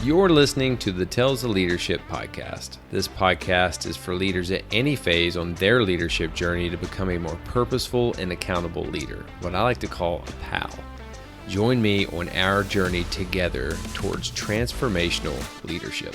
You're listening to the Tales of Leadership podcast. This podcast is for leaders at any phase on their leadership journey to become a more purposeful and accountable leader, what I like to call a pal. Join me on our journey together towards transformational leadership.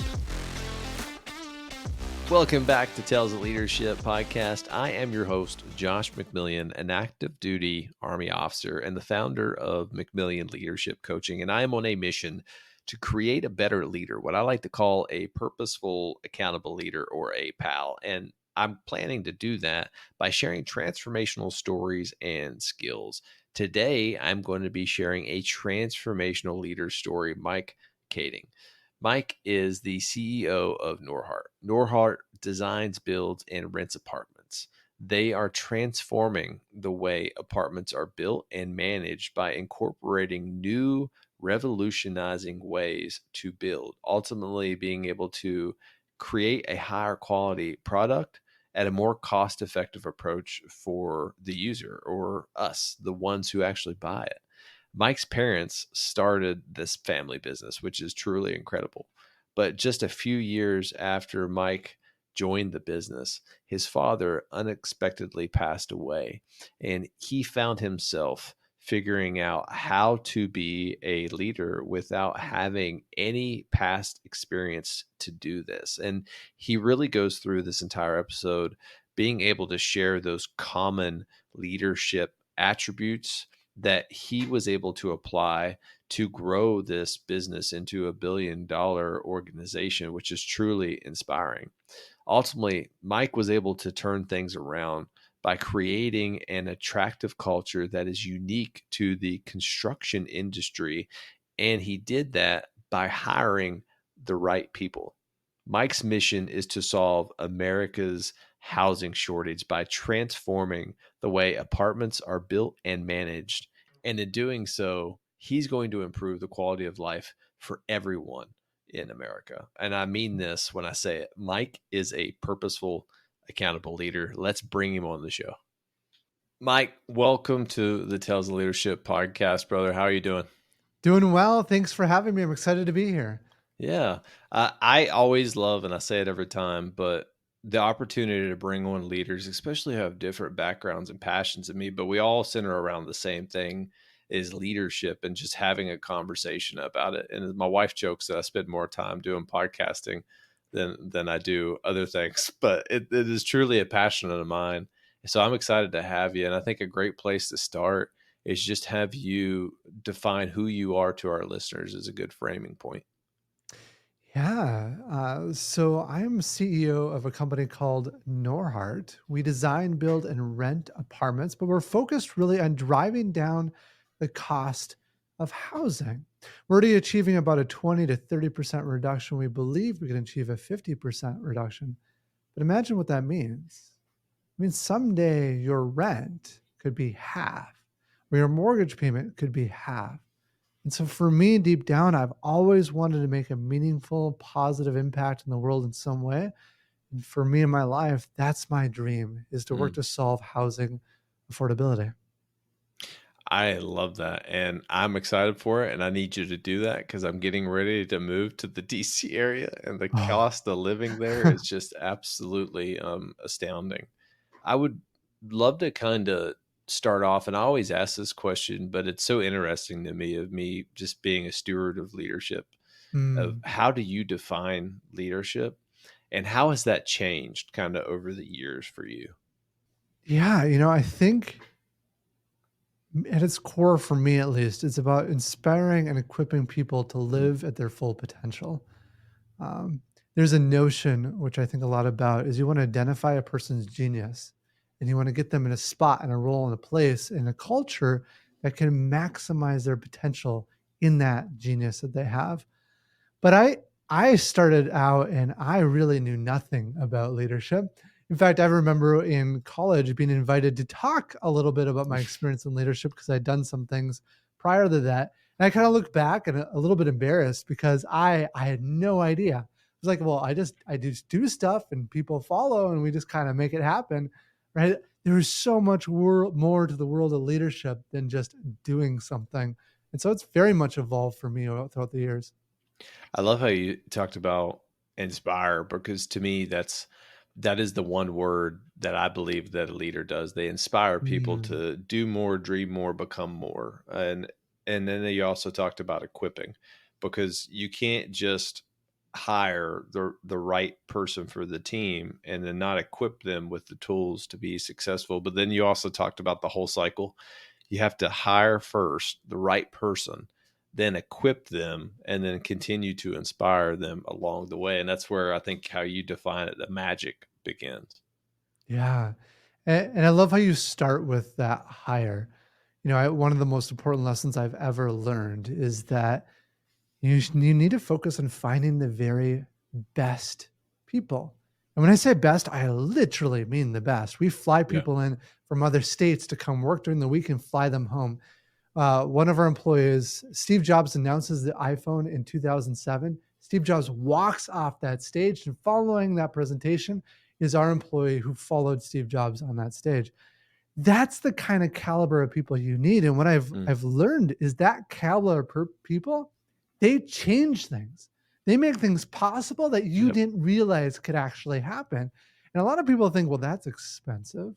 Welcome back to Tales of Leadership podcast. I am your host, Josh McMillian, an active duty Army officer and the founder of McMillian Leadership Coaching. And I am on a mission to create a better leader, what I like to call a purposeful, accountable leader, or a PAL. And I'm planning to do that by sharing transformational stories and skills. Today, I'm going to be sharing a transformational leader story, Mike Kaeding. Mike is the CEO of Norhart. Norhart designs, builds, and rents apartments. They are transforming the way apartments are built and managed by incorporating new revolutionizing ways to build, ultimately being able to create a higher quality product at a more cost-effective approach for the user or us, the ones who actually buy it. Mike's parents started this family business, which is truly incredible. But just a few years after Mike joined the business, his father unexpectedly passed away, and he found himself figuring out how to be a leader without having any past experience to do this. And he really goes through this entire episode being able to share those common leadership attributes that he was able to apply to grow this business into a $1 billion organization, which is truly inspiring. Ultimately, Mike was able to turn things around by creating an attractive culture that is unique to the construction industry. And he did that by hiring the right people. Mike's mission is to solve America's housing shortage by transforming the way apartments are built and managed. And in doing so, he's going to improve the quality of life for everyone in America. And I mean this when I say it. Mike is a purposeful, accountable leader. Let's bring him on the show. Mike, welcome to the Tales of Leadership podcast, brother. How are you doing? Doing well. Thanks for having me. I'm excited to be here. Yeah. I always love, and I say it every time, but the opportunity to bring on leaders, especially who have different backgrounds and passions than me, but we all center around the same thing, is leadership and just having a conversation about it. And my wife jokes that I spend more time doing podcasting than I do other things, but it is truly a passion of mine. So I'm excited to have you. And I think a great place to start is just have you define who you are to our listeners is a good framing point. Yeah. So I'm CEO of a company called Norhart. We design, build, and rent apartments, but we're focused really on driving down the cost of housing. We're already achieving about a 20 to 30% reduction. We believe we can achieve a 50% reduction. But imagine what that means. It means someday your rent could be half, or your mortgage payment could be half. And so for me, deep down, I've always wanted to make a meaningful, positive impact in the world in some way. And for me in my life, that's my dream, is to work to solve housing affordability. I love that. And I'm excited for it. And I need you to do that because I'm getting ready to move to the DC area. And the Oh. cost of living there is just absolutely astounding. I would love to kind of start off, and I always ask this question, but it's so interesting to me, of me just being a steward of leadership, of Mm. how do you define leadership and how has that changed kind of over the years for you? Yeah, I think at its core, for me at least, it's about inspiring and equipping people to Mm, live at their full potential. Um, there's a notion which I think a lot about is you want to identify a person's genius and you want to get them in a spot and a role and a place in a culture that can maximize their potential in that genius that they have. But I started out and I really knew nothing about leadership. In fact, I remember in college being invited to talk a little bit about my experience in leadership because I'd done some things prior to that. And I kind of look back and a little bit embarrassed because I had no idea. I was like, well, I just do stuff and people follow and we just kind of make it happen, right? There is so much more to the world of leadership than just doing something. And so it's very much evolved for me throughout the years. I love how you talked about inspire, because to me that is the one word that I believe that a leader does. They inspire people Mm, to do more, dream more, become more. And then you also talked about equipping, because you can't just hire the right person for the team and then not equip them with the tools to be successful. But then you also talked about the whole cycle. You have to hire first the right person, then equip them, and then continue to inspire them along the way. And that's where I think how you define it, the magic begins. yeah. And I love how you start with that hire. One of the most important lessons I've ever learned is that you need to focus on finding the very best people. And when I say best, I literally mean the best. We fly Yeah. people in from other states to come work during the week and fly them home. One of our employees, Steve Jobs, announces the iPhone in 2007. Steve Jobs walks off that stage, and following that presentation is our employee who followed Steve Jobs on that stage. That's the kind of caliber of people you need. And what I've Mm. I've learned is that caliber people, they change things. They make things possible that you Yep. didn't realize could actually happen. And a lot of people think, well, that's expensive.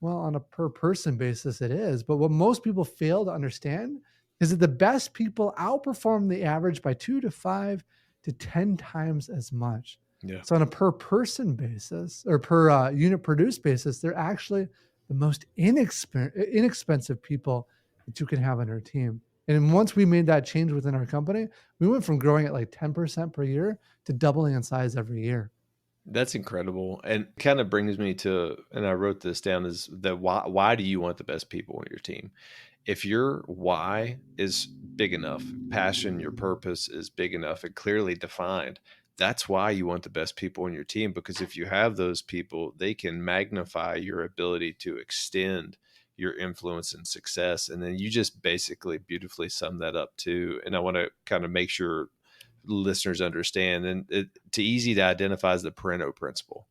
Well, on a per person basis, it is. But what most people fail to understand is that the best people outperform the average by 2 to 5 to 10 times as much. Yeah. So, on a per person basis or per unit produced basis, they're actually the most inexpensive people that you can have on your team. And once we made that change within our company, we went from growing at like 10% per year to doubling in size every year. That's incredible. And kind of brings me to, and I wrote this down, is the why do you want the best people on your team? If your why is big enough, passion, your purpose is big enough and clearly defined, that's why you want the best people on your team. Because if you have those people, they can magnify your ability to extend your influence and success. And then you just basically beautifully sum that up too. And I want to kind of make sure listeners understand, and to easy to identify as the Pareto principle,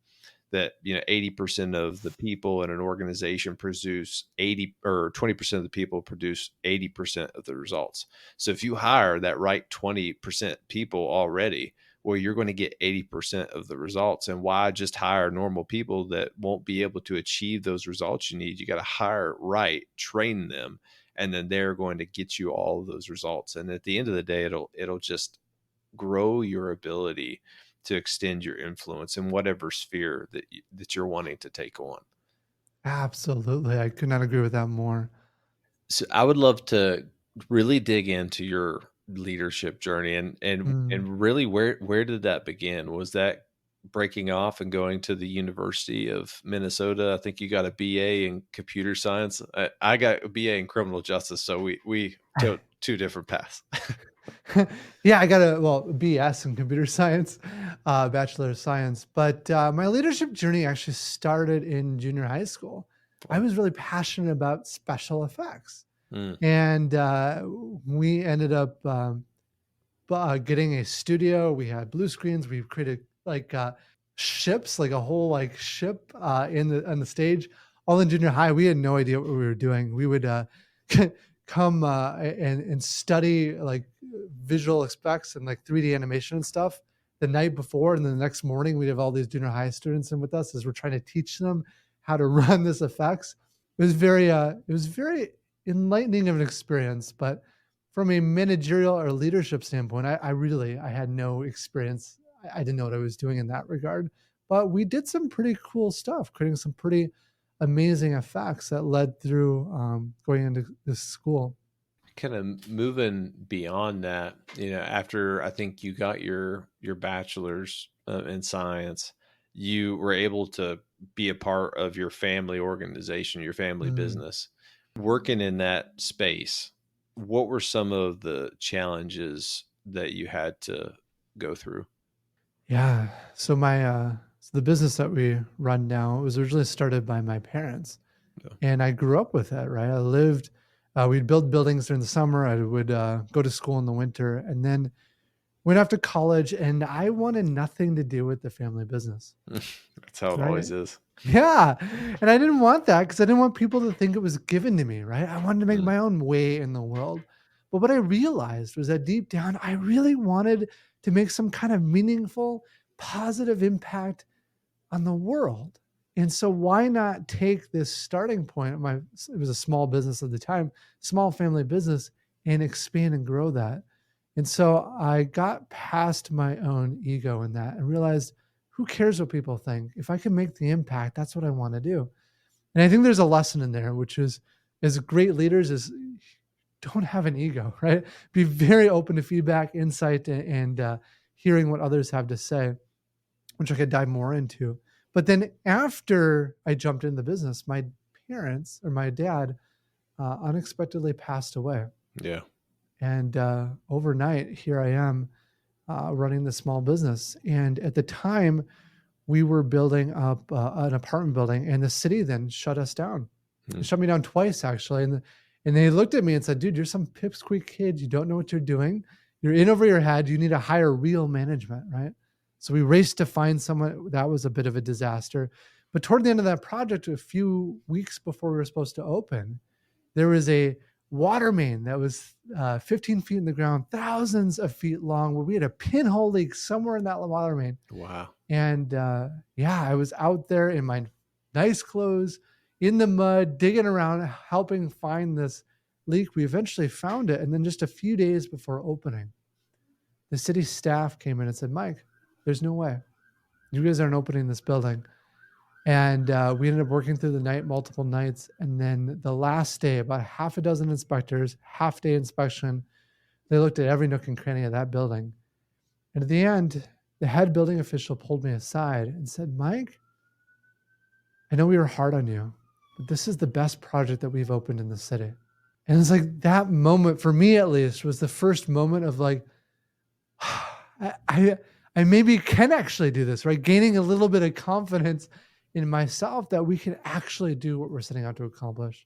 that 80% of the people in an organization produce 80, or 20% of the people produce 80% of the results. So if you hire that right 20% people already, well, you're going to get 80% of the results. And why just hire normal people that won't be able to achieve those results you need? You got to hire right, train them, and then they're going to get you all of those results. And at the end of the day, it'll just grow your ability to extend your influence in whatever sphere that you're wanting to take on. Absolutely. I could not agree with that more. So I would love to really dig into your leadership journey, Mm. and really where did that begin? Was that breaking off and going to the University of Minnesota? I think you got a BA in computer science. I got a BA in criminal justice, so we took two different paths. Yeah, I got a BS in computer science, Bachelor of Science. But my leadership journey actually started in junior high school. I Wow. was really passionate about special effects. Mm. And we ended up getting a studio. We had blue screens. We created like ships, like a whole like ship in the on the stage. All in junior high, we had no idea what we were doing. We would come and study like visual effects and like 3D animation and stuff the night before, and then the next morning we'd have all these junior high students in with us as we're trying to teach them how to run this effects. It was very enlightening of an experience, but from a managerial or leadership standpoint, I had no experience. I didn't know what I was doing in that regard, but we did some pretty cool stuff, creating some pretty amazing effects that led through going into this school. Kind of moving beyond that, after I think you got your bachelor's in science, you were able to be a part of your family organization, your family Mm, business. Working in that space, what were some of the challenges that you had to go through? yeah. So the business that we run now, it was originally started by my parents, Yeah. and I grew up with it. Right, I lived. We'd build buildings during the summer. I would go to school in the winter, and then went off to college, and I wanted nothing to do with the family business, That's how it right? always is. Yeah, and I didn't want that because I didn't want people to think it was given to me, right? I wanted to make Mm. my own way in the world. But what I realized was that deep down, I really wanted to make some kind of meaningful, positive impact on the world. And so why not take this starting point of it was a small business at the time, small family business, and expand and grow that. And so I got past my own ego in that and realized who cares what people think? If I can make the impact, that's what I want to do. And I think there's a lesson in there, which is as great leaders is don't have an ego, right? Be very open to feedback, insight, and hearing what others have to say, which I could dive more into. But then after I jumped in the business, my parents or my dad unexpectedly passed away. Yeah. And overnight, here I am running the small business. And at the time, we were building up an apartment building, and the city then shut us down. It shut me down twice, actually. And they looked at me and said, dude, you're some pipsqueak kid. You don't know what you're doing. You're in over your head. You need to hire real management, right? So we raced to find someone. That was a bit of a disaster. But toward the end of that project, a few weeks before we were supposed to open, there was a water main that was 15 feet in the ground, thousands of feet long, where we had a pinhole leak somewhere in that water main. Wow. And I was out there in my nice clothes, in the mud, digging around, helping find this leak. We eventually found it. And then just a few days before opening, the city staff came in and said, Mike, there's no way. You guys aren't opening this building. And we ended up working through the night, multiple nights. And then the last day, about half a dozen inspectors, half-day inspection. They looked at every nook and cranny of that building. And at the end, the head building official pulled me aside and said, Mike, I know we were hard on you, but this is the best project that we've opened in the city. And it's like that moment, for me at least, was the first moment of like, I maybe can actually do this, right? Gaining a little bit of confidence in myself that we can actually do what we're setting out to accomplish.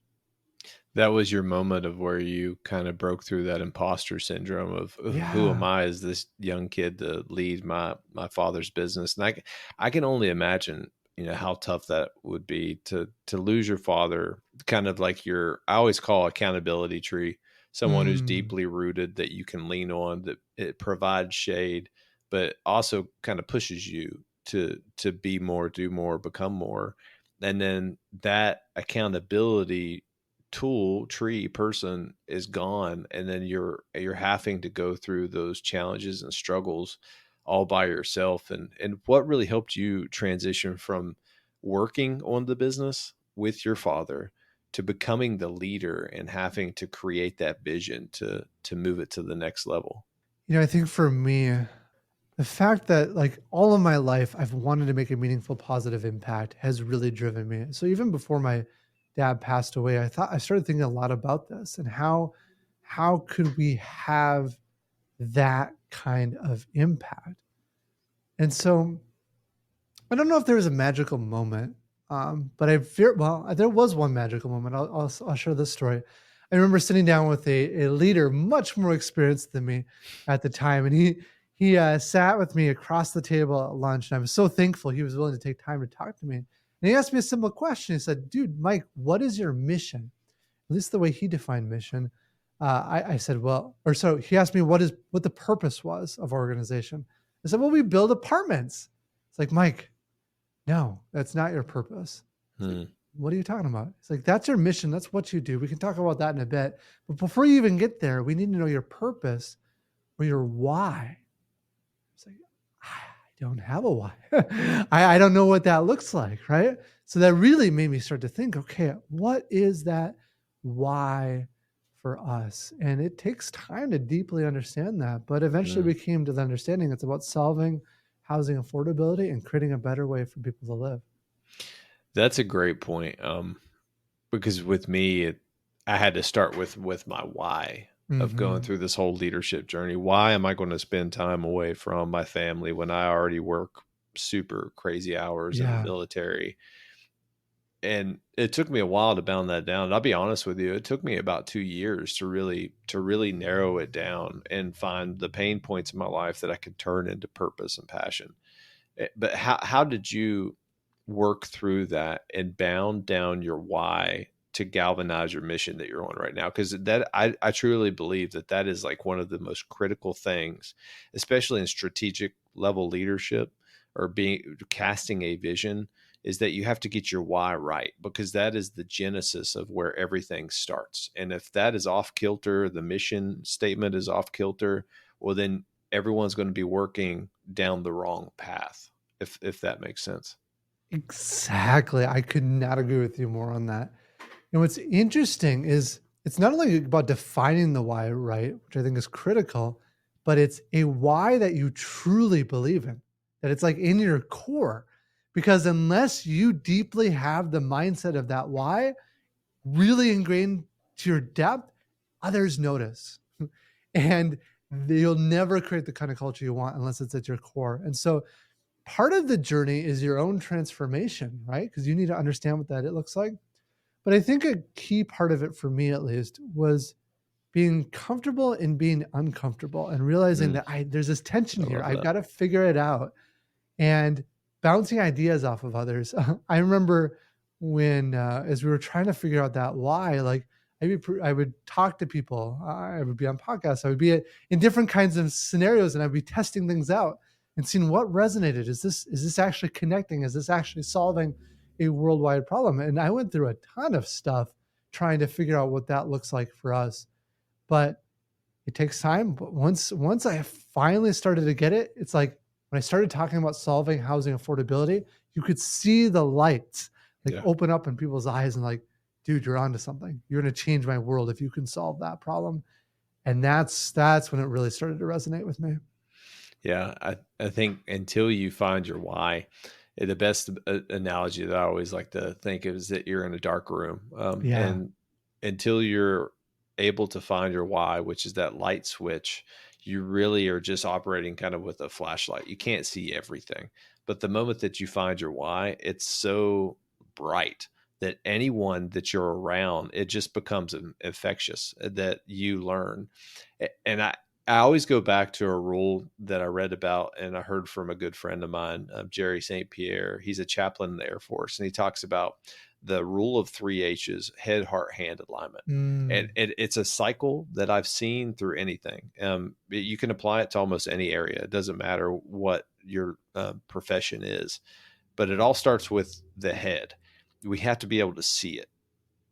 That was your moment of where you kind of broke through that imposter syndrome of who am Yeah. I as this young kid to lead my father's business? And I can only imagine, how tough that would be to lose your father, kind of like I always call accountability tree, someone who's Mm. deeply rooted that you can lean on, that it provides shade, but also kind of pushes you to be more, do more, become more. And then that accountability tree person is gone, and then you're having to go through those challenges and struggles all by yourself. And what really helped you transition from working on the business with your father to becoming the leader and having to create that vision to move it to the next level? I think for me, the fact that like all of my life I've wanted to make a meaningful positive impact has really driven me. So even before my dad passed away, I started thinking a lot about this and how could we have that kind of impact. And so I don't know if there was a magical moment, but there was one magical moment. I'll share this story. I remember sitting down with a leader much more experienced than me at the time, and he sat with me across the table at lunch, and I was so thankful he was willing to take time to talk to me. And he asked me a simple question. He said, "Dude, Mike, what is your mission?" At least the way he defined mission. I said, "Well," or so he asked me what the purpose was of our organization. I said, "Well, we build apartments." It's like, Mike, no, that's not your purpose. It's like, Hmm. what are you talking about? It's like, that's your mission. That's what you do. We can talk about that in a bit. But before you even get there, we need to know your purpose or your why. It's like, I don't have a why. I don't know what that looks like. Right. So that really made me start to think, okay, what is that why for us? And it takes time to deeply understand that. But eventually Hmm. we came to the understanding it's about solving housing affordability and creating a better way for people to live. That's a great point. Because with me, I had to start with my why of going Mhm. through this whole leadership journey. Why am I going to spend time away from my family when I already work super crazy hours in the Yeah. military? And it took me a while to bound that down. And I'll be honest with you, it took me about 2 years to really narrow it down and find the pain points in my life that I could turn into purpose and passion. But how did you work through that and bound down your why to galvanize your mission that you're on right now? Because that I truly believe that that is like one of the most critical things, especially in strategic level leadership or being casting a vision, is that you have to get your why right, because that is the genesis of where everything starts. And if that is off kilter, the mission statement is off kilter, well, then everyone's going to be working down the wrong path, if that makes sense. Exactly. I could not agree with you more on that. And what's interesting is it's not only about defining the why, right, which I think is critical, but it's a why that you truly believe in, that it's like in your core. Because unless you deeply have the mindset of that why really ingrained to your depth, others notice. And you'll never create the kind of culture you want unless it's at your core. And so part of the journey is your own transformation, right? Because you need to understand what that it looks like. But I think a key part of it for me at least was being comfortable in being uncomfortable and realizing Mm, that there's this tension I here. love I've that. got to figure it out and bouncing ideas off of others. I remember when, as we were trying to figure out that why, like I would talk to people, I would be on podcasts, I would be in different kinds of scenarios, and I'd be testing things out and seeing what resonated. Is this actually connecting? Is this actually solving a worldwide problem? And I went through a ton of stuff trying to figure out what that looks like for us. But it takes time, but once I finally started to get it, it's like when I started talking about solving housing affordability, you could see the lights like Yeah. open up in people's eyes and like, dude, you're onto something. You're gonna change my world if you can solve that problem. And that's when it really started to resonate with me. Yeah, I think until you find your why, the best analogy that I always like to think of is that you're in a dark room, Yeah. and until you're able to find your why, which is that light switch, you really are just operating kind of with a flashlight. You can't see everything, but the moment that you find your why, it's so bright that anyone that you're around, it just becomes infectious, that you learn. And I always go back to a rule that I read about and I heard from a good friend of mine, Jerry St. Pierre. He's a chaplain in the Air Force, and he talks about the rule of three H's: head, heart, hand alignment. And Mm, it's a cycle that I've seen through anything. You can apply it to almost any area. It doesn't matter what your profession is, but it all starts with the head. We have to be able to see it,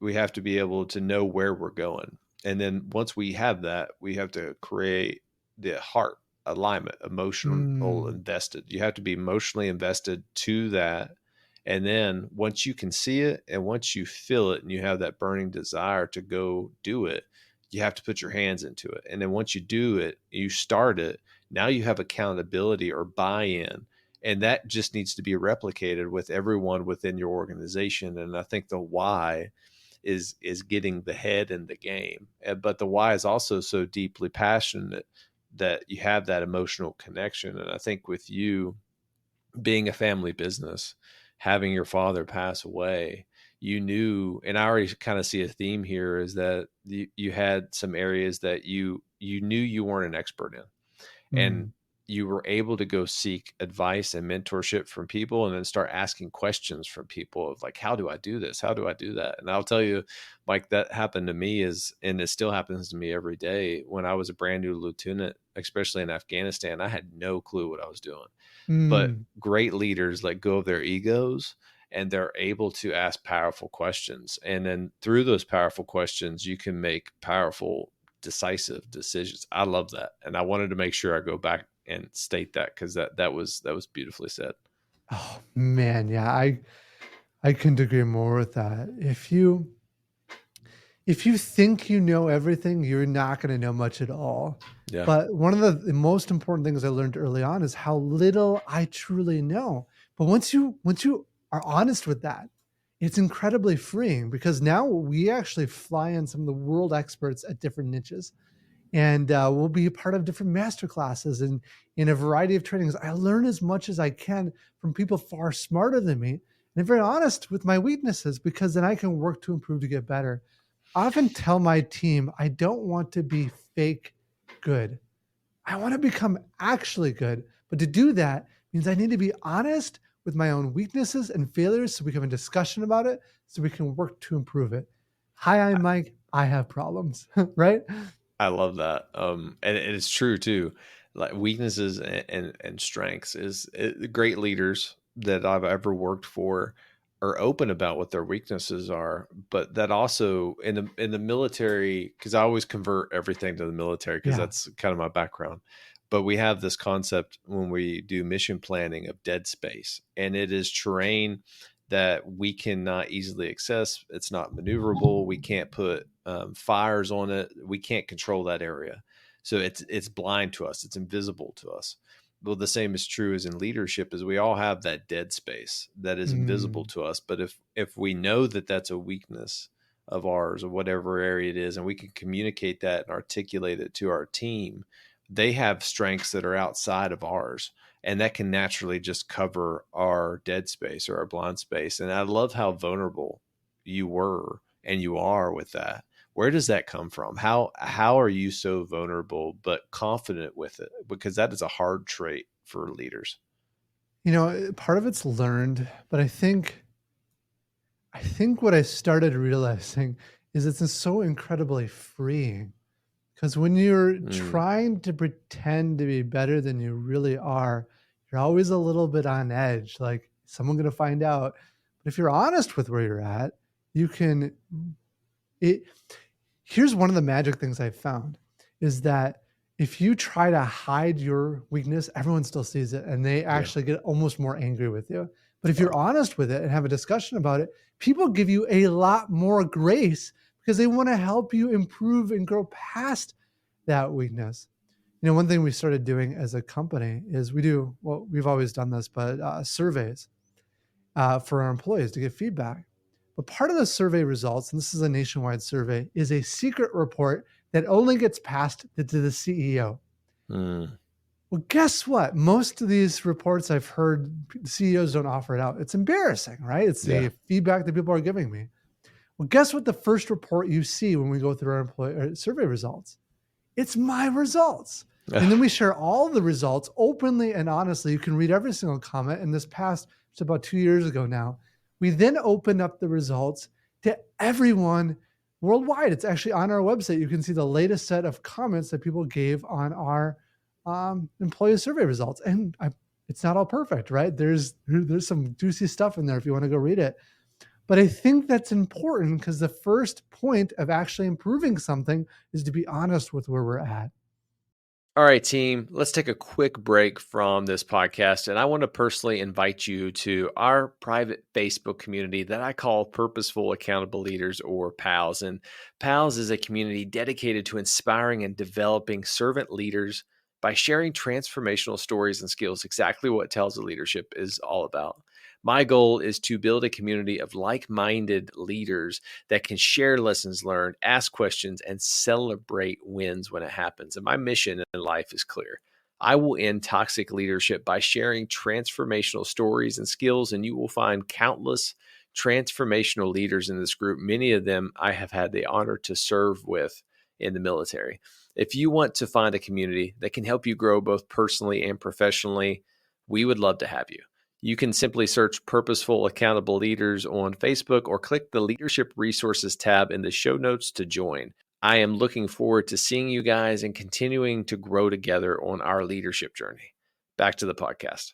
we have to be able to know where we're going. And then once we have that, we have to create the heart alignment, emotional mm, invested. You have to be emotionally invested to that. And then once you can see it and once you feel it and you have that burning desire to go do it, you have to put your hands into it. And then once you do it, you start it, now you have accountability or buy in. And that just needs to be replicated with everyone within your organization. And I think the why is getting the head in the game. But the why is also so deeply passionate that you have that emotional connection. And I think with you being a family business, having your father pass away, you knew, and I already kind of see a theme here, is that you had some areas that you knew you weren't an expert in, and mm. you were able to go seek advice and mentorship from people and then start asking questions from people of like, how do I do this, how do I do that? And I'll tell you, Mike, that happened to me, is and it still happens to me every day. When I was a brand new lieutenant, especially in Afghanistan, I had no clue what I was doing. But Mm. great leaders let go of their egos and they're able to ask powerful questions. And then through those powerful questions, you can make powerful, decisive decisions. I love that. And I wanted to make sure I go back and state that, because that was beautifully said. Oh man, yeah, I couldn't agree more with that. If you think you know everything, you're not going to know much at all. Yeah. But one of the most important things I learned early on is how little I truly know. But once you are honest with that, it's incredibly freeing because now we actually fly in some of the world experts at different niches, and we'll be a part of different master classes and in a variety of trainings. I learn as much as I can from people far smarter than me, and I'm very honest with my weaknesses because then I can work to improve to get better. I often tell my team I don't want to be fake good. I want to become actually good. But to do that means I need to be honest with my own weaknesses and failures so we can have a discussion about it so we can work to improve it. Hi, I'm Mike. I have problems, right? I love that. And it's true too. Like weaknesses and strengths great leaders that I've ever worked for are open about what their weaknesses are, but that also in the military, because I always convert everything to the military because Yeah. that's kind of my background. But we have this concept when we do mission planning of dead space, and it is terrain that we cannot easily access. It's not maneuverable. We can't put fires on it. We can't control that area. So it's blind to us. It's invisible to us. Well, the same is true as in leadership, is we all have that dead space that is invisible Mm. to us. But if we know that that's a weakness of ours or whatever area it is, and we can communicate that and articulate it to our team, they have strengths that are outside of ours, and that can naturally just cover our dead space or our blind space. And I love how vulnerable you were and you are with that. Where does that come from? How are you so vulnerable but confident with it? Because that is a hard trait for leaders. Part of it's learned, but I think what I started realizing is it's so incredibly freeing. Because when you're Mm, trying to pretend to be better than you really are, you're always a little bit on edge. Like, is someone going to find out? But if you're honest with where you're at, you can. It. Here's one of the magic things I've found is that if you try to hide your weakness, everyone still sees it and they yeah. actually get almost more angry with you. But if you're Wow. honest with it and have a discussion about it, people give you a lot more grace because they want to help you improve and grow past that weakness. One thing we started doing as a company is we've always done this, but surveys for our employees to get feedback. But part of the survey results, and this is a nationwide survey, is a secret report that only gets passed to the CEO. Mm, Well, guess what? Most of these reports I've heard CEOs don't offer it out. It's embarrassing, right? It's yeah. the feedback that people are giving me. Well, guess what? The first report you see when we go through our employee survey results, it's my results. And then we share all the results openly and honestly. You can read every single comment. And this past, it's about 2 years ago now, we then open up the results to everyone worldwide. It's actually on our website. You can see the latest set of comments that people gave on our employee survey results. And it's not all perfect, right? There's some juicy stuff in there if you want to go read it. But I think that's important because the first point of actually improving something is to be honest with where we're at. All right, team, let's take a quick break from this podcast. And I want to personally invite you to our private Facebook community that I call Purposeful Accountable Leaders, or PALS. And PALS is a community dedicated to inspiring and developing servant leaders by sharing transformational stories and skills, exactly what Tales of Leadership is all about. My goal is to build a community of like minded leaders that can share lessons learned, ask questions, and celebrate wins when it happens. And my mission in life is clear. I will end toxic leadership by sharing transformational stories and skills, and you will find countless transformational leaders in this group. Many of them I have had the honor to serve with in the military. If you want to find a community that can help you grow both personally and professionally, we would love to have you. You can simply search Purposeful Accountable Leaders on Facebook or click the Leadership Resources tab in the show notes to join. I am looking forward to seeing you guys and continuing to grow together on our leadership journey. Back to the podcast.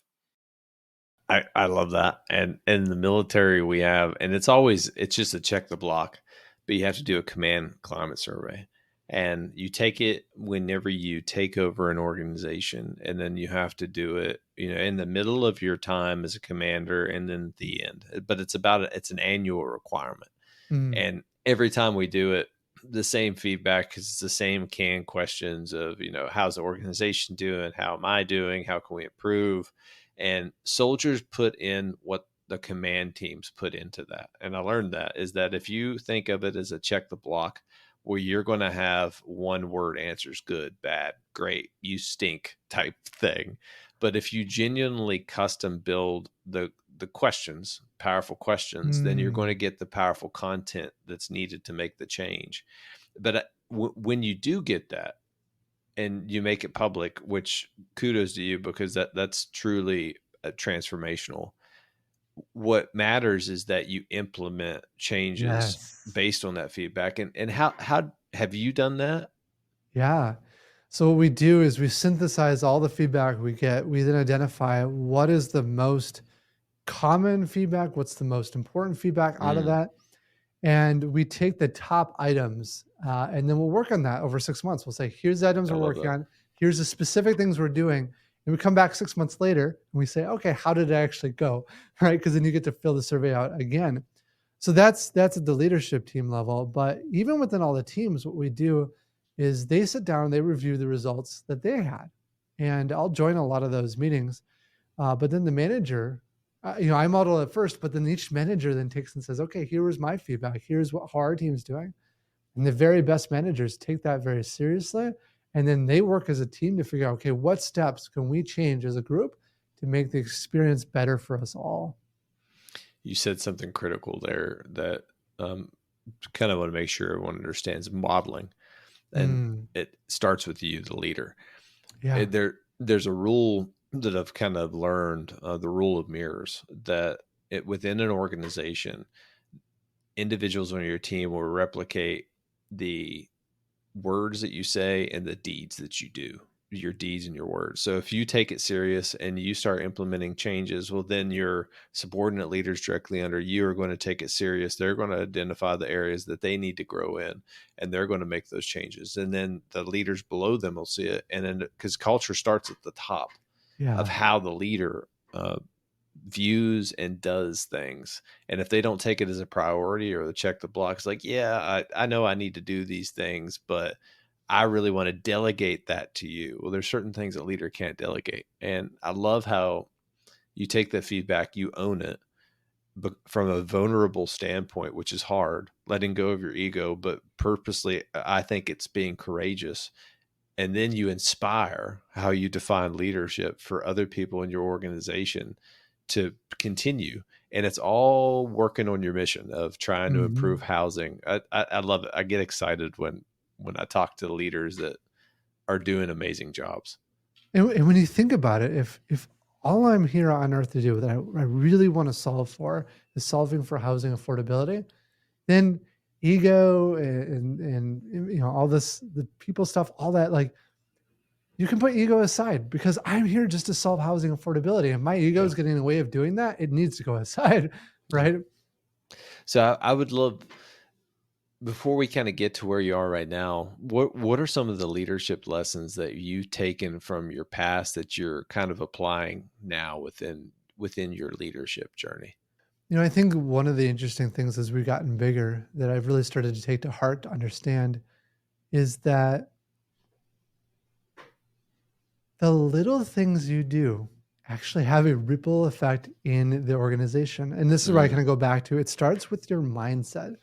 I love that. And in the military we have, and it's just a check the block, but you have to do a command climate survey. And you take it whenever you take over an organization, and then you have to do it, in the middle of your time as a commander and then at the end. But it's an annual requirement. Mm. And every time we do it, the same feedback, because it's the same canned questions of, how's the organization doing? How am I doing? How can we improve? And soldiers put in what the command teams put into that. And I learned that is that if you think of it as a check the block, where you're going to have one word answers, good, bad, great, you stink type thing. But if you genuinely custom build the questions, powerful questions, then you're going to Mm. get the powerful content that's needed to make the change. But when you do get that and you make it public, which kudos to you, because that's truly transformational. what matters is that you implement changes Yes. based on that feedback. And how have you done that? Yeah. So what we do is we synthesize all the feedback we get. We then identify what is the most common feedback, what's the most important feedback out of Mm, that. And we take the top items, and then we'll work on that over 6 months. We'll say, here's the items I we're love working that. on. Here's the specific things we're doing. And we come back 6 months later and we say, okay, how did it actually go? Right. Because then you get to fill the survey out again. So that's at the leadership team level. But even within all the teams, what we do is they sit down, they review the results that they had. And I'll join a lot of those meetings. But then the manager, I model it first, but then each manager then takes and says, okay, here was my feedback. Here's how our team's doing. And the very best managers take that very seriously. And then they work as a team to figure out, okay, what steps can we change as a group to make the experience better for us all? You said something critical there that um, kind of want to make sure everyone understands modeling, and Mm, it starts with you, the leader. yeah. There's a rule that I've kind of learned, the rule of mirrors, that within an organization, individuals on your team will replicate the words that you say and the deeds that you do, your deeds and your words. So if you take it serious and you start implementing changes, well, then your subordinate leaders directly under you are going to take it serious. They're going to identify the areas that they need to grow in, and they're going to make those changes. And then the leaders below them will see it. And then because culture starts at the top of Yeah. how the leader views and does things. And if they don't take it as a priority or the check the blocks, like, yeah, I know I need to do these things, but I really want to delegate that to you. Well, there's certain things a leader can't delegate. And I love how you take the feedback, you own it, but from a vulnerable standpoint, which is hard, letting go of your ego, but purposely, I think it's being courageous. And then you inspire how you define leadership for other people in your organization to continue. And it's all working on your mission of trying to improve Mhm. housing. I love it. I get excited when I talk to leaders that are doing amazing jobs. And when you think about it, if all I'm here on earth to do that I really want to solve for is solving for housing affordability, then ego and all this the people stuff, all that, like, you can put ego aside because I'm here just to solve housing affordability. And my ego Yeah. is getting in the way of doing that. It needs to go aside, Yeah. right? So I would love, before we kind of get to where you are right now, what are some of the leadership lessons that you've taken from your past that you're kind of applying now within your leadership journey? I think one of the interesting things as we've gotten bigger that I've really started to take to heart to understand is that the little things you do actually have a ripple effect in the organization. And this is where I kind Mm, of go back to it starts with your mindset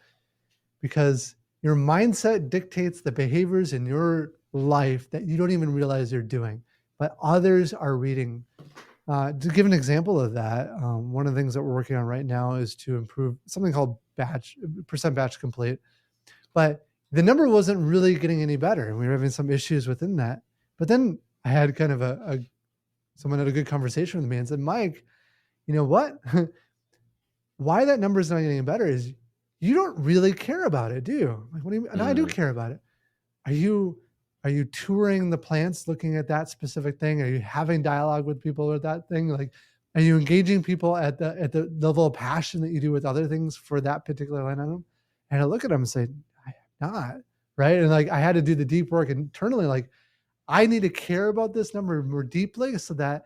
because your mindset dictates the behaviors in your life that you don't even realize you're doing, but others are reading. To give an example of that, one of the things that we're working on right now is to improve something called batch complete. But the number wasn't really getting any better, and we were having some issues within that. But then I had kind of a someone had a good conversation with me and said, Mike, you know what? Why that number is not getting better is you don't really care about it, do you? I'm like, what do you mean? And I do mm, care about it. Are you are you touring the plants looking at that specific thing? Are you having dialogue with people with that thing? Like, are you engaging people at the level of passion that you do with other things for that particular line item? And I look at them and say, I am not. Right. And like I had to do the deep work internally, like I need to care about this number more deeply so that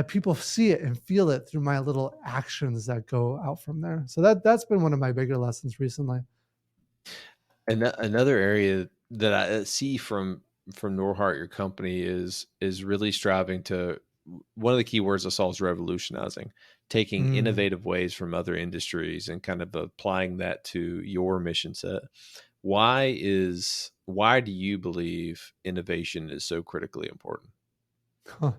people see it and feel it through my little actions that go out from there. So that's been one of my bigger lessons recently. and another area that I see from Norhart, your company, is really striving to, one of the key words I saw is revolutionizing, taking Mm. innovative ways from other industries and kind of applying that to your mission set. Why do you believe innovation is so critically important? Huh.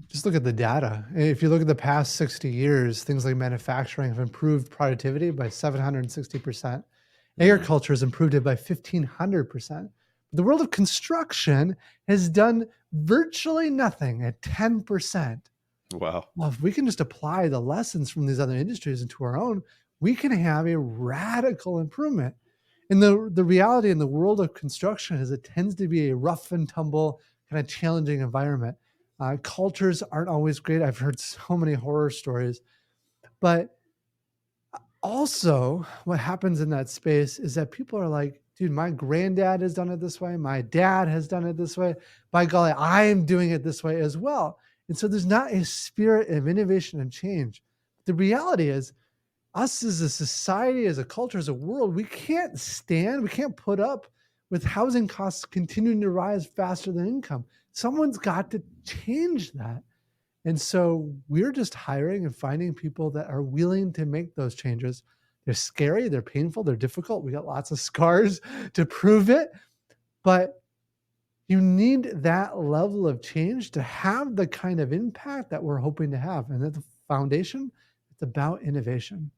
Just look at the data. If you look at the past 60 years, things like manufacturing have improved productivity by 760%. Mm, Agriculture has improved it by 1,500%. The world of construction has done virtually nothing at 10%. Wow. Well, if we can just apply the lessons from these other industries into our own, we can have a radical improvement. And the reality in the world of construction is it tends to be a rough and tumble, kind of challenging environment. Cultures aren't always great. I've heard so many horror stories, but also what happens in that space is that people are like, dude, my granddad has done it this way, my dad has done it this way, by golly, I am doing it this way as well. And so there's not a spirit of innovation and change. The reality is, us as a society, as a culture, as a world, we can't put up with housing costs continuing to rise faster than income. Someone's got to change that. And so we're just hiring and finding people that are willing to make those changes. They're scary, they're painful, they're difficult. We got lots of scars to prove it, but you need that level of change to have the kind of impact that we're hoping to have. And at the foundation, it's about innovation.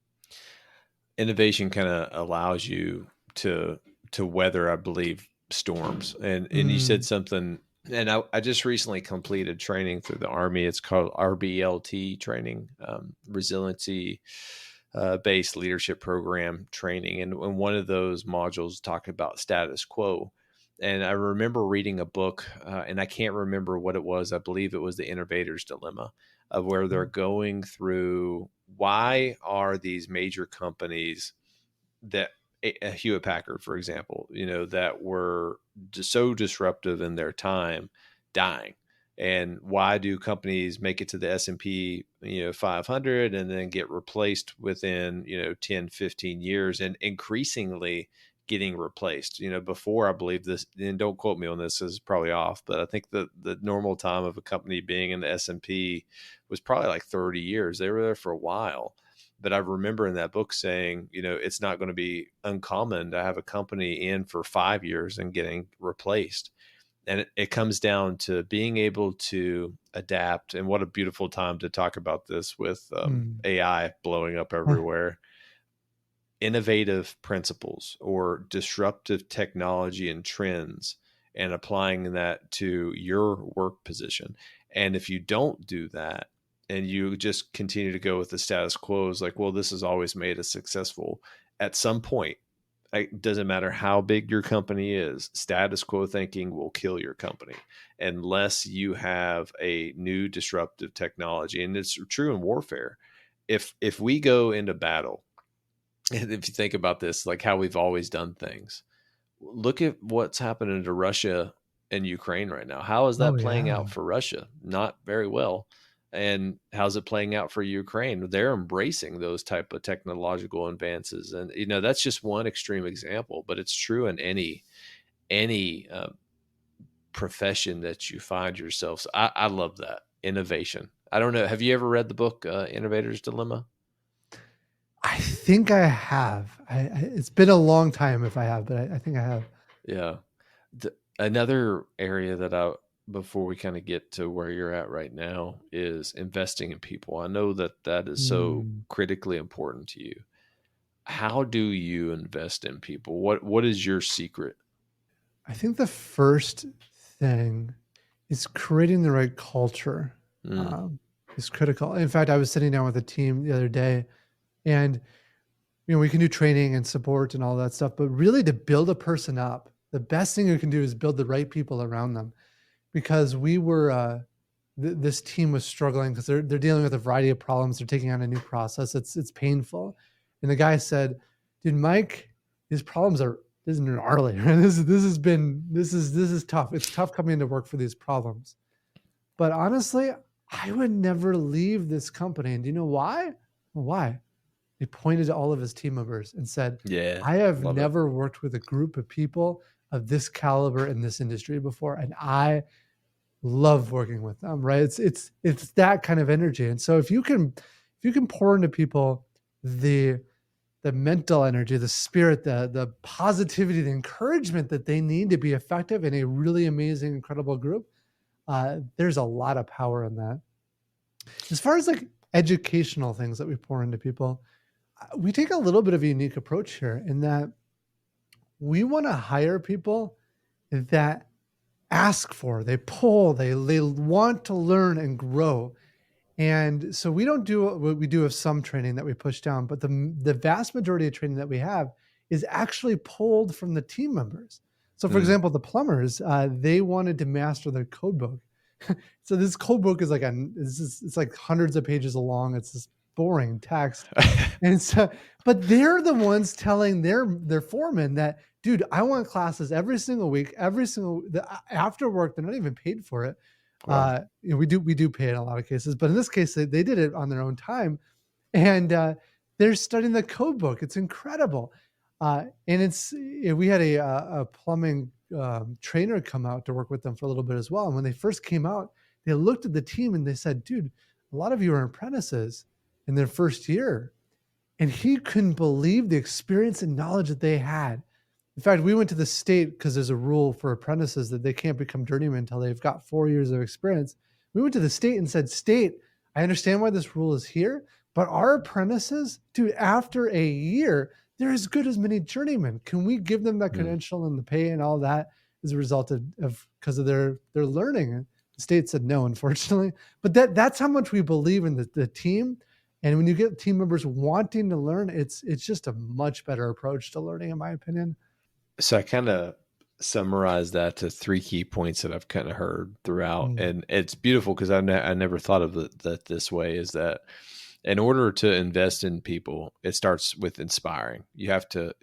Innovation kind of allows you to weather, I believe, storms. And you said Mm, something, and I just recently completed training through the Army. It's called RBLT training, resiliency based leadership program training. And one of those modules talked about status quo. And I remember reading a book, and I can't remember what it was. I believe it was The Innovator's Dilemma, of where they're mm, going through why are these major companies that a Hewlett Packard, for example, that were just so disruptive in their time, dying. And why do companies make it to the S&P, 500 and then get replaced within, 10, 15 years and increasingly getting replaced? Before, I believe this, and don't quote me on this, this is probably off, but I think the normal time of a company being in the S&P was probably like 30 years. They were there for a while. But I remember in that book saying, it's not going to be uncommon to have a company in for 5 years and getting replaced. And it comes down to being able to adapt. And what a beautiful time to talk about this with mm. AI blowing up everywhere. Innovative principles or disruptive technology and trends, and applying that to your work position. And if you don't do that and you just continue to go with the status quo, is like, well, this has always made us successful. At some point, it doesn't matter how big your company is, status quo thinking will kill your company unless you have a new disruptive technology. And it's true in warfare. If we go into battle, and if you think about this, like how we've always done things, look at what's happening to Russia and Ukraine right now. How is Oh, that playing yeah. out for Russia? Not very well. And how's it playing out for Ukraine? They're embracing those type of technological advances, and that's just one extreme example, but it's true in any profession that you find yourself. So I love that innovation. I don't know. Have you ever read the book Innovator's Dilemma? I think I have. It's been a long time if I have, but I think I have. Yeah. Another area that before we kind of get to where you're at right now, is investing in people. I know that that is so Mm. critically important to you. How do you invest in people? What is your secret? I think the first thing is creating the right culture, Mm, um, is critical. In fact, I was sitting down with a team the other day, and we can do training and support and all that stuff, but really to build a person up, the best thing you can do is build the right people around them. Because we were this team was struggling because they're dealing with a variety of problems. They're taking on a new process. It's painful, and the guy said, "Dude, Mike, these problems are this is gnarly. This is tough. It's tough coming into work for these problems. But honestly, I would never leave this company. And do you know why? Well, why? He pointed to all of his team members and said, yeah, I have love it. never worked with a group of people of this caliber in this industry before, and I love working with them, right? It's that kind of energy. And so if you can pour into people the mental energy, the spirit, the positivity, the encouragement that they need to be effective in a really amazing, incredible group, there's a lot of power in that. As far as like educational things that we pour into people, we take a little bit of a unique approach here in that we want to hire people that ask for, they pull, they want to learn and grow. And so we don't do we do have some training that we push down, but the vast majority of training that we have is actually pulled from the team members. So, for Mm. example, the plumbers, they wanted to master their code book. So this code book is like it's like hundreds of pages long. It's this boring text, and so, but they're the ones telling their foreman that, dude, I want classes every single week, after work. They're not even paid for it. Wow. We do pay in a lot of cases, but in this case, they did it on their own time, and they're studying the code book. It's incredible, and we had a plumbing trainer come out to work with them for a little bit as well. And when they first came out, they looked at the team and they said, "Dude, a lot of you are apprentices in their first year," and he couldn't believe the experience and knowledge that they had. In fact, we went to the state because there's a rule for apprentices that they can't become journeymen until they've got 4 years of experience. We went to the state and said, "State, I understand why this rule is here, but our apprentices, dude, after a year, they're as good as many journeymen. Can we give them that Mm. credential and the pay and all that as a result of because of their learning?" And the state said no, unfortunately. But that's how much we believe in the team. And when you get team members wanting to learn, it's just a much better approach to learning, in my opinion. So I kind of summarized that to three key points that I've kind of heard throughout, Mm, and it's beautiful because I never thought of that this way. Is that in order to invest in people, it starts with inspiring. You have to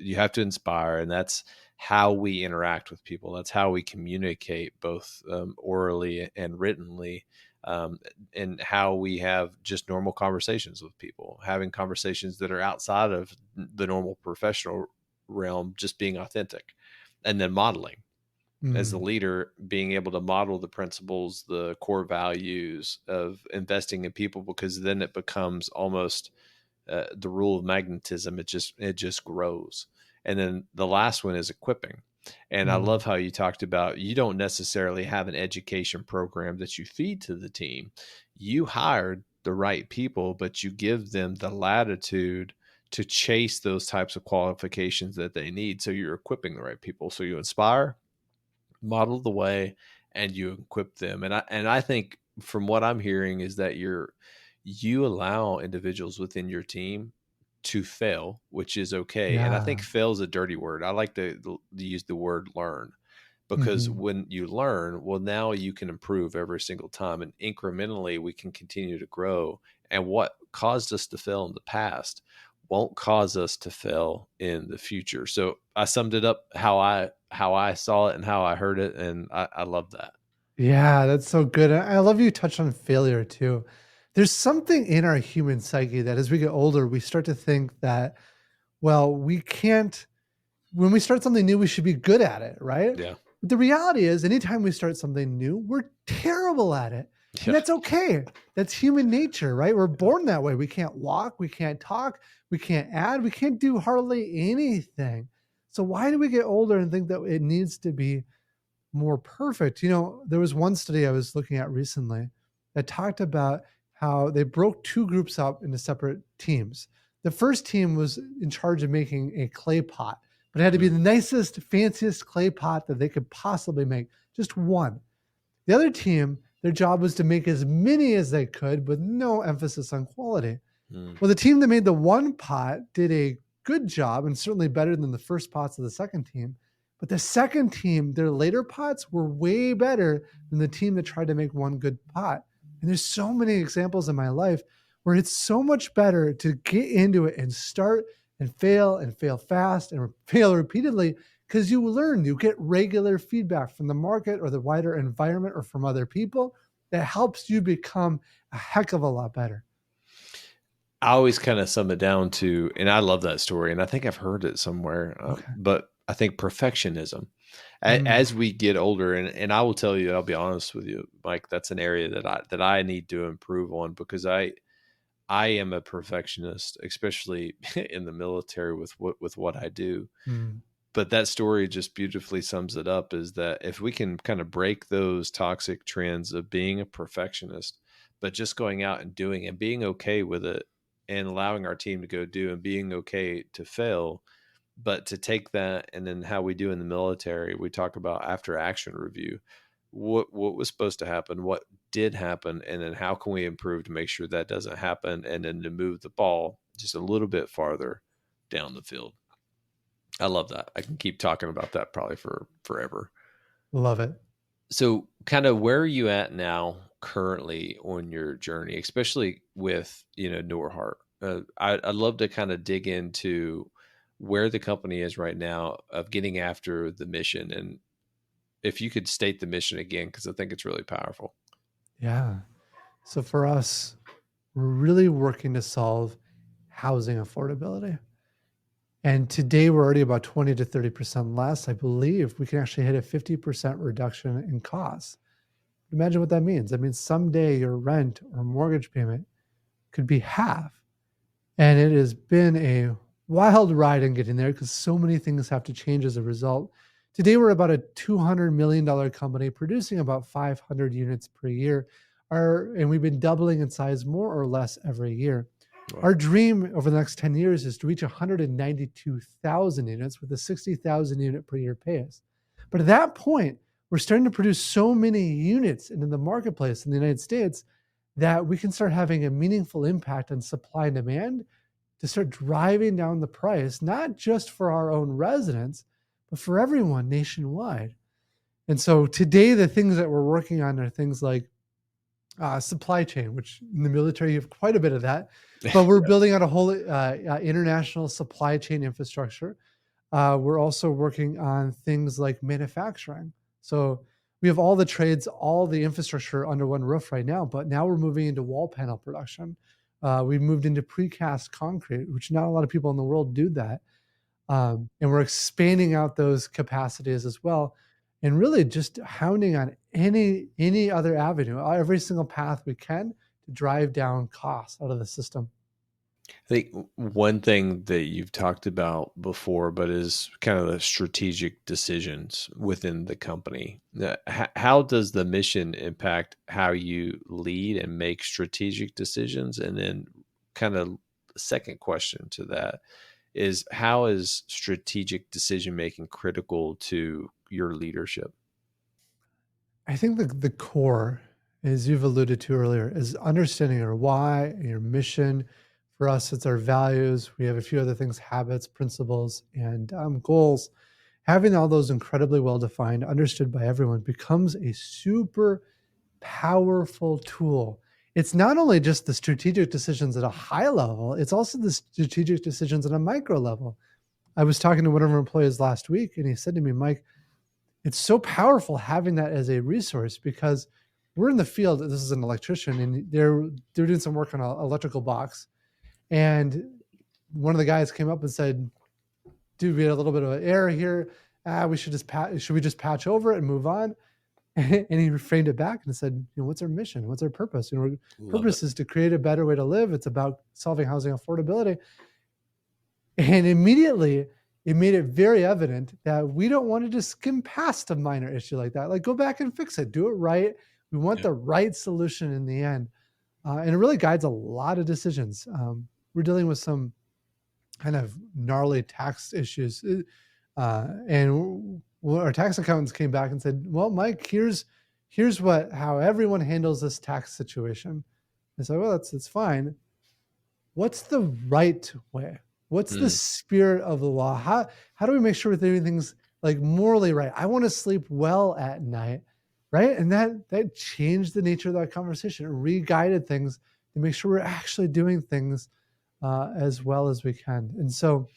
inspire, and that's how we interact with people. That's how we communicate, both orally and writtenly, and how we have just normal conversations with people, having conversations that are outside of the normal professional realm, just being authentic, and then modeling as the mm, leader, being able to model the principles, the core values of investing in people, because then it becomes almost the rule of magnetism. It just grows. And then the last one is equipping. And I mm. love how you talked about, you don't necessarily have an education program that you feed to the team. You hired the right people, but you give them the latitude to chase those types of qualifications that they need. So you're equipping the right people. So you inspire, model the way, and you equip them. And I think from what I'm hearing is that you allow individuals within your team to fail, which is okay. And I think Yeah. fail is a dirty word. I like to use the word learn, because Mhm. when you learn, well, now you can improve every single time, and incrementally we can continue to grow. And what caused us to fail in the past won't cause us to fail in the future. So I summed it up how I saw it and how I heard it, and I love that. Yeah, that's so good. I love you touched on failure too. There's something in our human psyche that as we get older, we start to think that, well, we can't when we start something new, we should be good at it, right? Yeah. But the reality is anytime we start something new, we're terrible at it. And Yeah. that's okay. That's human nature, right? We're born that way. We can't walk, we can't talk, we can't add, we can't do hardly anything. So why do we get older and think that it needs to be more perfect? There was one study I was looking at recently that talked about how they broke two groups up into separate teams. The first team was in charge of making a clay pot, but it had to be Mm, the nicest, fanciest clay pot that they could possibly make, just one. The other team, their job was to make as many as they could with no emphasis on quality. mm, Well, the team that made the one pot did a good job and certainly better than the first pots of the second team. But the second team, their later pots were way better than the team that tried to make one good pot. And there's so many examples in my life where it's so much better to get into it and start and fail fast and fail repeatedly because you learn, you get regular feedback from the market or the wider environment or from other people that helps you become a heck of a lot better. I always kind of sum it down to, and I love that story, and I think I've heard it somewhere, Okay. but I think perfectionism. Mm. As we get older, and I will tell you, I'll be honest with you, Mike, that's an area that I need to improve on, because I am a perfectionist, especially in the military with what I do. Mm. But that story just beautifully sums it up, is that if we can kind of break those toxic trends of being a perfectionist, but just going out and doing and being okay with it, and allowing our team to go do and being okay to fail, but to take that, and then how we do in the military, we talk about after action review. what was supposed to happen, what did happen, and then how can we improve to make sure that doesn't happen, and then to move the ball just a little bit farther down the field. I love that. I can keep talking about that probably for forever. Love it. So, kind of where are you at now currently on your journey, especially with Norhart? I'd love to kind of dig into where the company is right now of getting after the mission, and if you could state the mission again, because I think it's really powerful. Yeah. So for us, we're really working to solve housing affordability. And today we're already about 20 to 30% less. I believe we can actually hit a 50% reduction in costs. Imagine what that means. That means someday your rent or mortgage payment could be half. And it has been a wild ride in getting there because so many things have to change as a result. Today, we're about a $200 million company producing about 500 units per year. And we've been doubling in size more or less every year. Wow. Our dream over the next 10 years is to reach 192,000 units with a 60,000 unit per year pace. But at that point, we're starting to produce so many units into the marketplace in the United States that we can start having a meaningful impact on supply and demand to start driving down the price, not just for our own residents, but for everyone nationwide. And so today, the things that we're working on are things like supply chain, which in the military, you have quite a bit of that. But we're building out a whole international supply chain infrastructure. We're also working on things like manufacturing. So we have all the trades, all the infrastructure under one roof right now, but now we're moving into wall panel production. We've moved into precast concrete, which not a lot of people in the world do that. And we're expanding out those capacities as well, and really just hounding on any other avenue, every single path we can to drive down costs out of the system. I think one thing that you've talked about before, but is kind of the strategic decisions within the company. How does the mission impact how you lead and make strategic decisions? And then, kind of, the second question to that is, how is strategic decision making critical to your leadership? I think the core, as you've alluded to earlier, is understanding your why, your mission. For us, it's our values. We have a few other things: habits, principles, and goals. Having all those incredibly well defined, understood by everyone, becomes a super powerful tool. It's not only just the strategic decisions at a high level, it's also the strategic decisions at a micro level. I was talking to one of our employees last week, and he said to me, Mike, it's so powerful having that as a resource because we're in the field. This is an electrician, and they're doing some work on an electrical box. And one of the guys came up and said, dude, we had a little bit of an error here. Should we just patch over it and move on? And he reframed it back and said, what's our mission? What's our purpose? Our Love it. purpose is to create a better way to live. It's about solving housing affordability. And immediately it made it very evident that we don't want to just skim past a minor issue like that. Like, go back and fix it, do it right. We want Yeah. the right solution in the end. And it really guides a lot of decisions. We're dealing with some kind of gnarly tax issues. And our tax accountants came back and said, well, Mike, here's how everyone handles this tax situation. I said, well, that's fine. What's the right way? What's the Mm, spirit of the law? How do we make sure we're doing things like morally right? I want to sleep well at night, right? And that changed the nature of that conversation. It re-guided things to make sure we're actually doing things as well as we can. And so,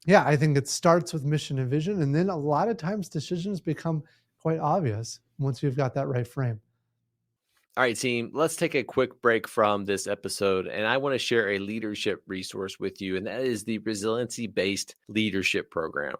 yeah, I think it starts with mission and vision, and then a lot of times decisions become quite obvious once you've got that right frame. All right, team, let's take a quick break from this episode. And I want to share a leadership resource with you, and that is the Resiliency Based Leadership Program.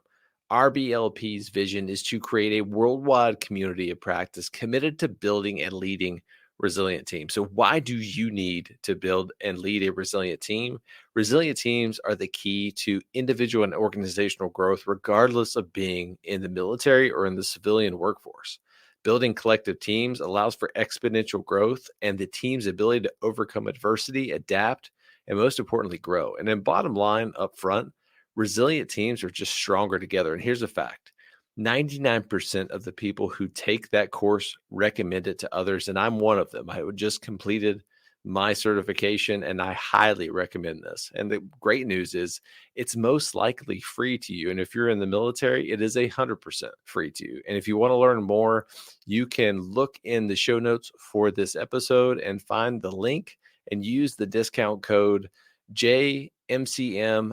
RBLP's vision is to create a worldwide community of practice committed to building and leading resilient teams. So, why do you need to build and lead a resilient team? Resilient teams are the key to individual and organizational growth, regardless of being in the military or in the civilian workforce. Building collective teams allows for exponential growth and the team's ability to overcome adversity, adapt, and most importantly, grow. And then, bottom line up front, resilient teams are just stronger together. And here's a fact: 99% of the people who take that course recommend it to others. And I'm one of them. I just completed my certification and I highly recommend this. And the great news is it's most likely free to you. And if you're in the military, it is 100% free to you. And if you want to learn more, you can look in the show notes for this episode and find the link and use the discount code JMCMILLION,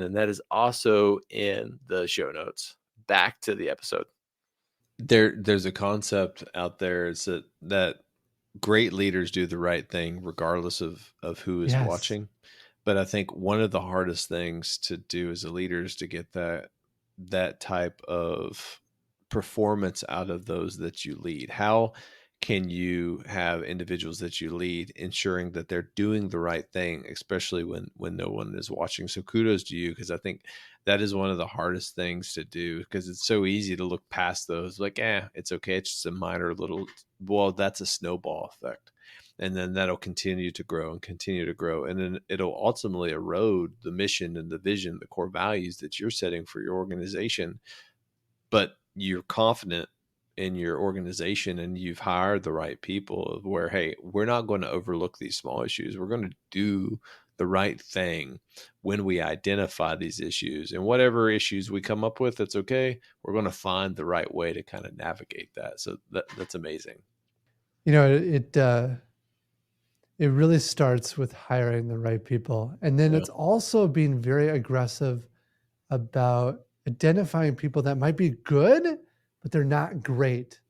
and that is also in the show notes. Back to the episode. There's a concept out there is that great leaders do the right thing regardless of who is Yes. watching. But I think one of the hardest things to do as a leader is to get that type of performance out of those that you lead. How can you have individuals that you lead ensuring that they're doing the right thing, especially when no one is watching? So kudos to you, because I think that is one of the hardest things to do, because it's so easy to look past those like, it's okay, it's just a minor little, well, that's a snowball effect, and then that'll continue to grow and continue to grow, and then it'll ultimately erode the mission and the vision, the core values that you're setting for your organization. But you're confident in your organization and you've hired the right people of where, hey, we're not going to overlook these small issues. We're going to do the right thing when we identify these issues, and whatever issues we come up with, that's okay. We're going to find the right way to kind of navigate that. So that's amazing. You know, it really starts with hiring the right people. And then Yeah. it's also being very aggressive about identifying people that might be good, but they're not great.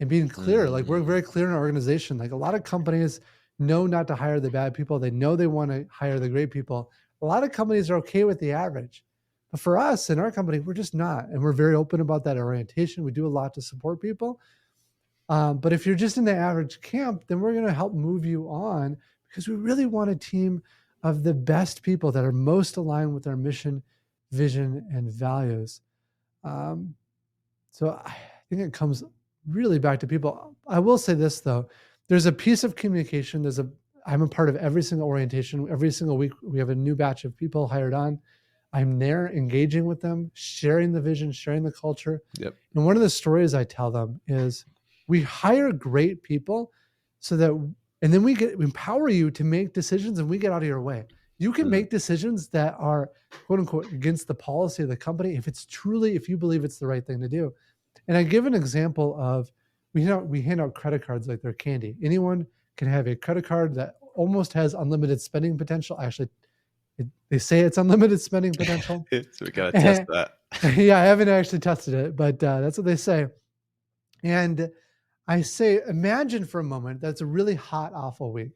And being clear, like we're Mm, very clear in our organization. Like a lot of companies know not to hire the bad people. They know they want to hire the great people. A lot of companies are okay with the average. But for us in our company, we're just not. And we're very open about that orientation. We do a lot to support people. But if you're just in the average camp, then we're going to help move you on because we really want a team of the best people that are most aligned with our mission, vision, and values. Um, so I think it comes really back to people. I will say this though, there's a piece of communication. I'm a part of every single orientation. Every single week we have a new batch of people hired on. I'm there engaging with them, sharing the vision, sharing the culture. yep. And one of the stories I tell them is we hire great people so that, and then we empower you to make decisions and we get out of your way. You can Mm, make decisions that are quote unquote against the policy of the company if you believe it's the right thing to do. And I give an example of we hand out credit cards like they're candy. Anyone can have a credit card that almost has unlimited spending potential. Actually, they say it's unlimited spending potential. so we got to test that. Yeah, I haven't actually tested it, but that's what they say. And I say, imagine for a moment that's a really hot, awful week.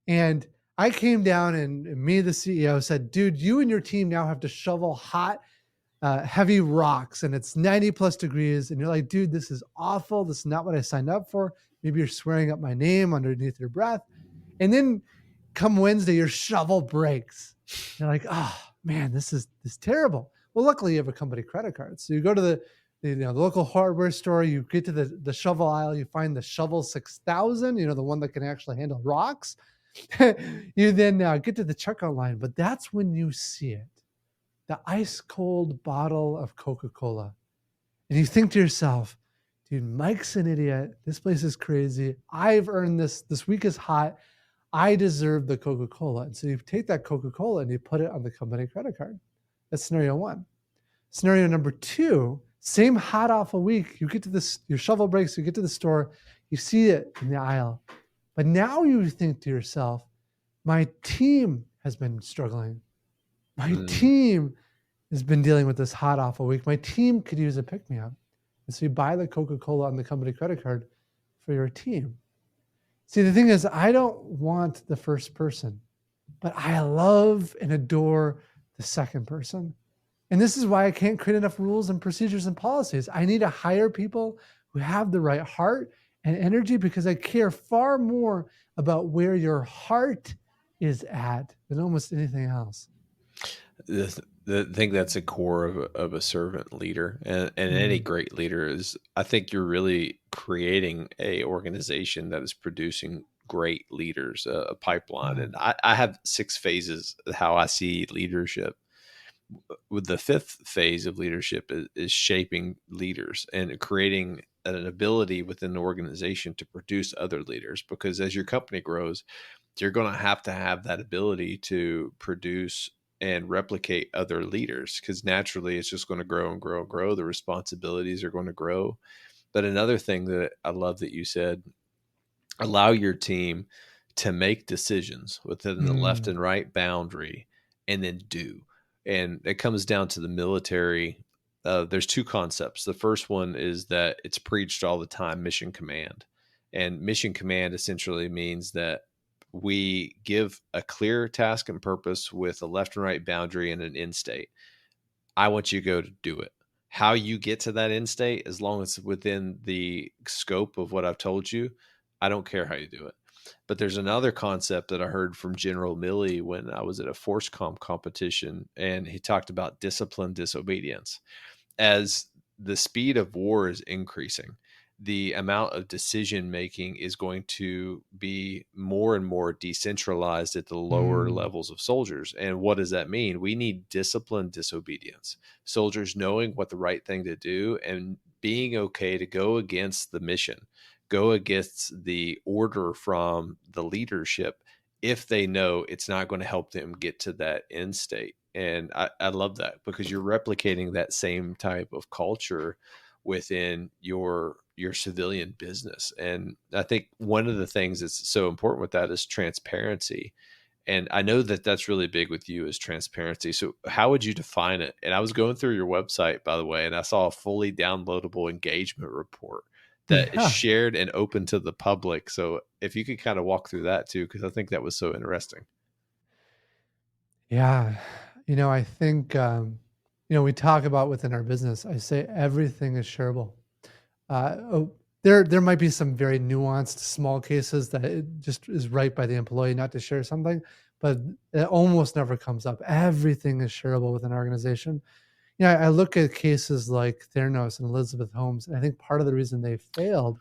And I came down and me, the CEO, said, dude, you and your team now have to shovel hot, heavy rocks and it's 90 plus degrees. And you're like, dude, this is awful. This is not what I signed up for. Maybe you're swearing up my name underneath your breath. And then come Wednesday, your shovel breaks. You're like, oh man, this is terrible. Well, luckily you have a company credit card. So you go to the local hardware store, you get to the shovel aisle, you find the shovel 6000, the one that can actually handle rocks. You then get to the checkout line, but that's when you see it, the ice cold bottle of Coca-Cola. And you think to yourself, dude, Mike's an idiot. This place is crazy. I've earned this. This week is hot. I deserve the Coca-Cola. And so you take that Coca-Cola and you put it on the company credit card. That's scenario one. Scenario number two, same hot awful week. You get to this, your shovel breaks, you get to the store, you see it in the aisle. But now you think to yourself, my team has been struggling. My Mm, team has been dealing with this hot awful week. My team could use a pick me up. And so you buy the Coca-Cola on the company credit card for your team. See, the thing is, I don't want the first person, but I love and adore the second person. And this is why I can't create enough rules and procedures and policies. I need to hire people who have the right heart and energy because I care far more about where your heart is at than almost anything else. I think that's a core of a servant leader, and any Mm. great leader is. I think you're really creating a organization that is producing great leaders, a pipeline. Oh, And I have 6 phases of how I see leadership. with the fifth phase of leadership is shaping leaders and creating an ability within the organization to produce other leaders, because as your company grows, you're going to have that ability to produce and replicate other leaders, because naturally it's just going to grow and grow and grow. The responsibilities are going to grow. But another thing that I love that you said, allow your team to make decisions within the left Mm, and right boundary, and then do. And it comes down to the military. There's two concepts. The first one is that it's preached all the time, mission command. And mission command essentially means that we give a clear task and purpose with a left and right boundary and an end state. I want you to go to do it. How you get to that end state, as long as it's within the scope of what I've told you, I don't care how you do it. But there's another concept that I heard from General Milley when I was at a force comp competition, and he talked about discipline disobedience. As the speed of war is increasing, the amount of decision making is going to be more and more decentralized at the lower mm, levels of soldiers. And what does that mean? We need discipline disobedience. Soldiers knowing what the right thing to do and being okay to go against the mission, go against the order from the leadership if they know it's not going to help them get to that end state. And I love that, because you're replicating that same type of culture within your civilian business. And I think one of the things that's so important with that is transparency. And I know that that's really big with you, is transparency. So how would you define it? And I was going through your website, by the way, and I saw a fully downloadable engagement report that is yeah. shared and open to the public. So if you could kind of walk through that too, because I think that was so interesting. Yeah. I think, we talk about within our business, I say everything is shareable. There might be some very nuanced small cases that it just is right by the employee not to share something, but it almost never comes up. Everything is shareable within an organization. Yeah, I look at cases like Theranos and Elizabeth Holmes, and I think part of the reason they failed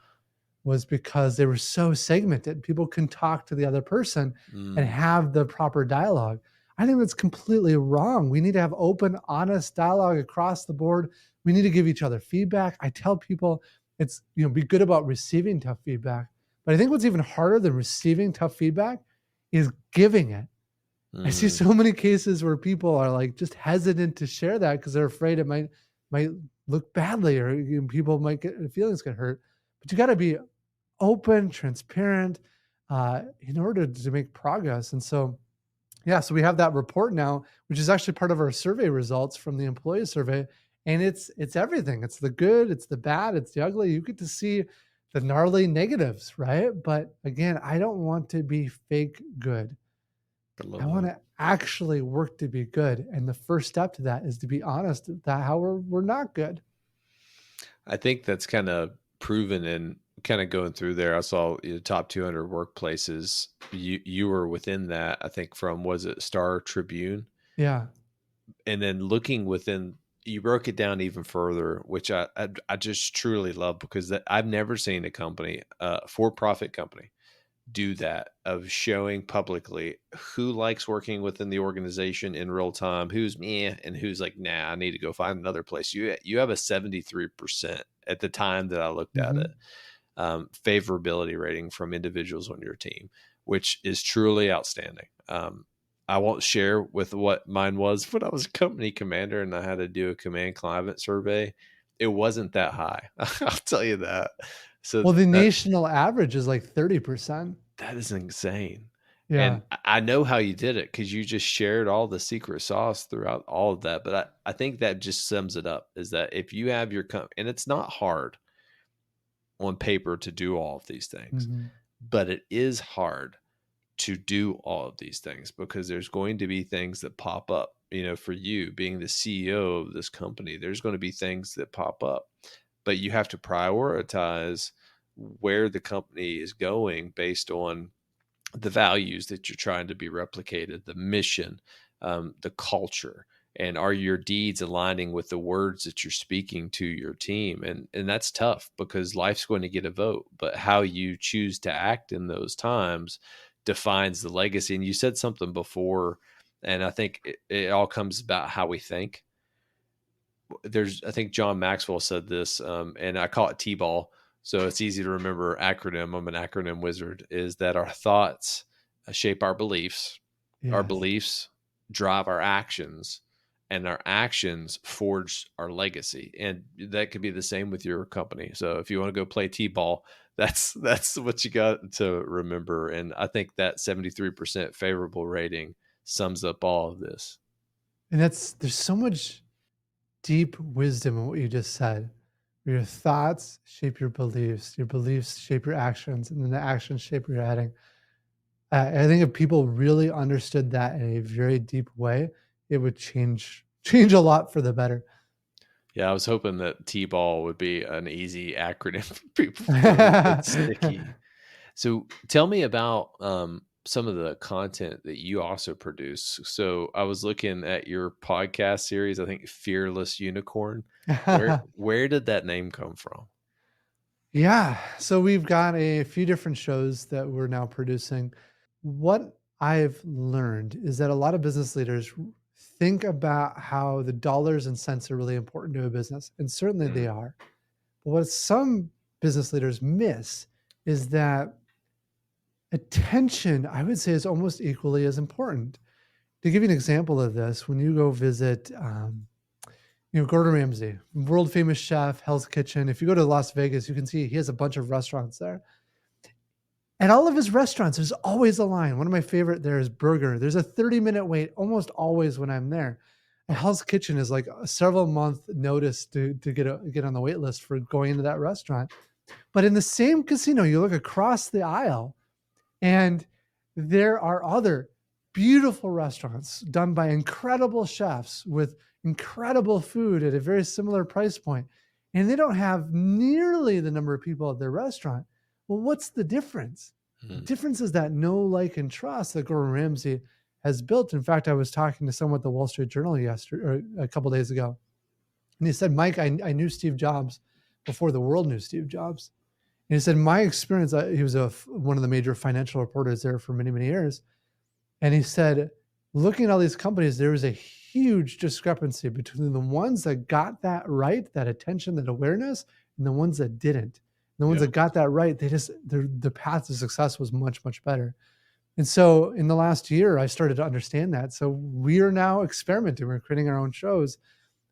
was because they were so segmented. People can talk to the other person and Mm, have the proper dialogue. I think that's completely wrong. We need to have open, honest dialogue across the board. We need to give each other feedback. I tell people it's, be good about receiving tough feedback. But I think what's even harder than receiving tough feedback is giving it. I see mm, so many cases where people are like just hesitant to share that because they're afraid it might look badly, or people might get feelings get hurt. But you got to be open, transparent, in order to make progress. And so, yeah, so we have that report now, which is actually part of our survey results from the employee survey, and it's everything. It's the good, it's the bad, it's the ugly. You get to see the gnarly negatives, right? But again, I don't want to be fake good. I I love want that. to actually work to be good, and the first step to that is to be honest that how we're not good. I think that's kind of proven, and kind of going through there. I saw top 200 workplaces. You were within that. I think from, was it Star Tribune, Yeah. and then looking within, you broke it down even further, which I just truly love, because I've never seen a company, for profit company, do that, of showing publicly who likes working within the organization in real time, who's meh, and who's like, nah, I need to go find another place. You have a 73% at the time that I looked at it, Hmm. favorability rating from individuals on your team, which is truly outstanding. I won't share with what mine was when I was company commander and I had to do a command climate survey. It wasn't that high. I'll tell you that. So Well, the that national average is like 30%. that is insane. Yeah. And I know how you did it, because you just shared all the secret sauce throughout all of that. But I think that just sums it up, is that if you have and it's not hard on paper to do all of these things, Mhm. but it is hard to do all of these things, because there's going to be things that pop up. For you being the CEO of this company, there's going to be things that pop up, but you have to prioritize where the company is going based on the values that you're trying to be replicated, the mission, the culture, and are your deeds aligning with the words that you're speaking to your team? And that's tough, because life's going to get a vote, but how you choose to act in those times defines the legacy. And you said something before And I think it all comes about how we think. I think John Maxwell said this, and I call it T-ball. So it's easy to remember acronym. I'm an acronym wizard. Is that our thoughts shape our Yes. beliefs drive our actions, and our actions forge our legacy. And that could be the same with your company. So if you want to go play T-ball, that's what you got to remember. And I think that 73% favorable rating sums up all of this. And there's so much deep wisdom in what you just said. Your thoughts shape your beliefs shape your actions, and then the actions shape where you're heading. I think if people really understood that in a very deep way, it would change a lot for the better. Yeah, I was hoping that T-ball would be an easy acronym for people for me. It's sticky. So tell me about some of the content that you also produce. So I was looking at your podcast series, I think Fearless Unicorn. Where did that name come from? Yeah, so we've got a few different shows that we're now producing. What I've learned is that a lot of business leaders think about how the dollars and cents are really important to a business, and certainly they Mm, are. But what some business leaders miss is that attention, I would say, is almost equally as important. To give you an example of this, when you go visit, Gordon Ramsay, world famous chef, Hell's Kitchen. If you go to Las Vegas, you can see he has a bunch of restaurants there. At all of his restaurants, there's always a line. One of my favorite there is Burger. There's a 30-minute wait almost always when I'm there. And Hell's Kitchen is like a several month notice to get on the wait list for going into that restaurant. But in the same casino, you look across the aisle and there are other beautiful restaurants done by incredible chefs with incredible food at a very similar price point. And they don't have nearly the number of people at their restaurant. Well, what's the difference? The mm, difference is that know, like, and trust that Gordon Ramsay has built. In fact, I was talking to someone at the Wall Street Journal yesterday or a couple days ago, and he said, Mike, I knew Steve Jobs before the world knew Steve Jobs. And he said, my experience, he was one of the major financial reporters there for many, many years. And he said, looking at all these companies, there was a huge discrepancy between the ones that got that right, that attention, that awareness, and the ones that didn't. And the ones yeah. that got that right, the path to success was much, much better. And so in the last year, I started to understand that. So we are now experimenting. We're creating our own shows.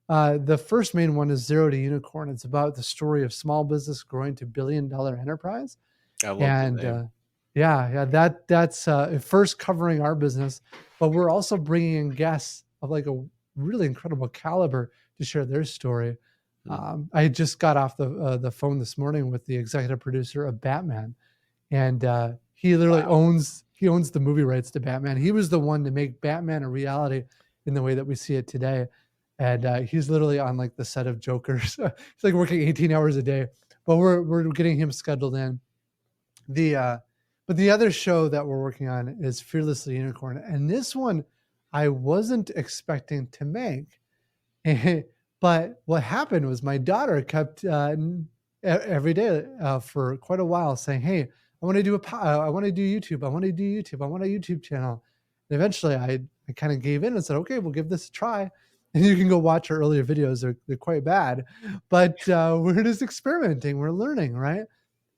The first main one is Zero to Unicorn. It's about the story of small business growing to $1 billion enterprise. I love the And, name. yeah, that's, first covering our business, but we're also bringing in guests of, like, a really incredible caliber to share their story. Mm, I just got off the phone this morning with the executive producer of Batman, and, he literally wow. owns the movie rights to Batman. He was the one to make Batman a reality in the way that we see it today, and, he's literally on, like, the set of Joker. So he's, like, working 18 hours a day, but we're getting him scheduled in. The but the other show that we're working on is Fearlessly Unicorn, and this one I wasn't expecting to make. But what happened was my daughter kept every day for quite a while saying, "Hey, I want to do YouTube. I want to do YouTube. I want a YouTube channel." And eventually, I kind of gave in and said, "Okay, we'll give this a try." And you can go watch our earlier videos; they're quite bad, but we're just experimenting. We're learning, right?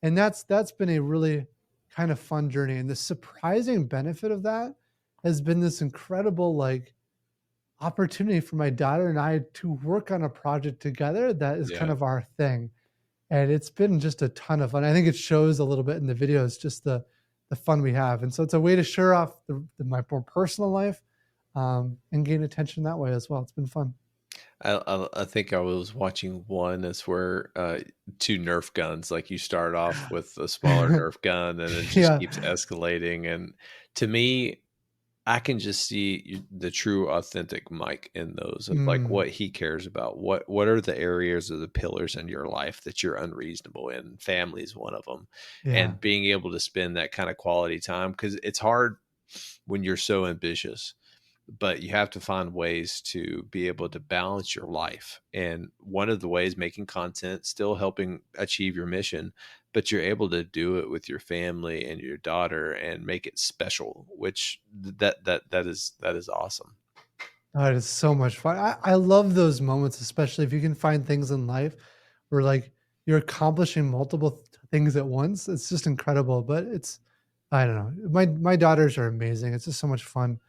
And that's been a really kind of fun journey. And the surprising benefit of that has been this incredible, like, opportunity for my daughter and I to work on a project together that is kind Yeah. of our thing. And it's been just a ton of fun. I think it shows a little bit in the videos, just the fun we have. And so it's a way to share off my more personal life, and gain attention that way as well. It's been fun. I think I was watching one that's where two Nerf guns, like you start off with a smaller Nerf gun and it just Yeah. keeps escalating. And to me, I can just see the true authentic Mike in those of like Mm, what he cares about. What are the areas or the pillars in your life that you're unreasonable in? Family is one of them, yeah. and being able to spend that kind of quality time because it's hard when you're so ambitious, but you have to find ways to be able to balance your life. And one of the ways, making content, still helping achieve your mission, but you're able to do it with your family and your daughter and make it special, which that is awesome. Oh, it is so much fun. I love those moments, especially if you can find things in life where like you're accomplishing multiple things at once. It's just incredible. But it's I don't know. My daughters are amazing. It's just so much fun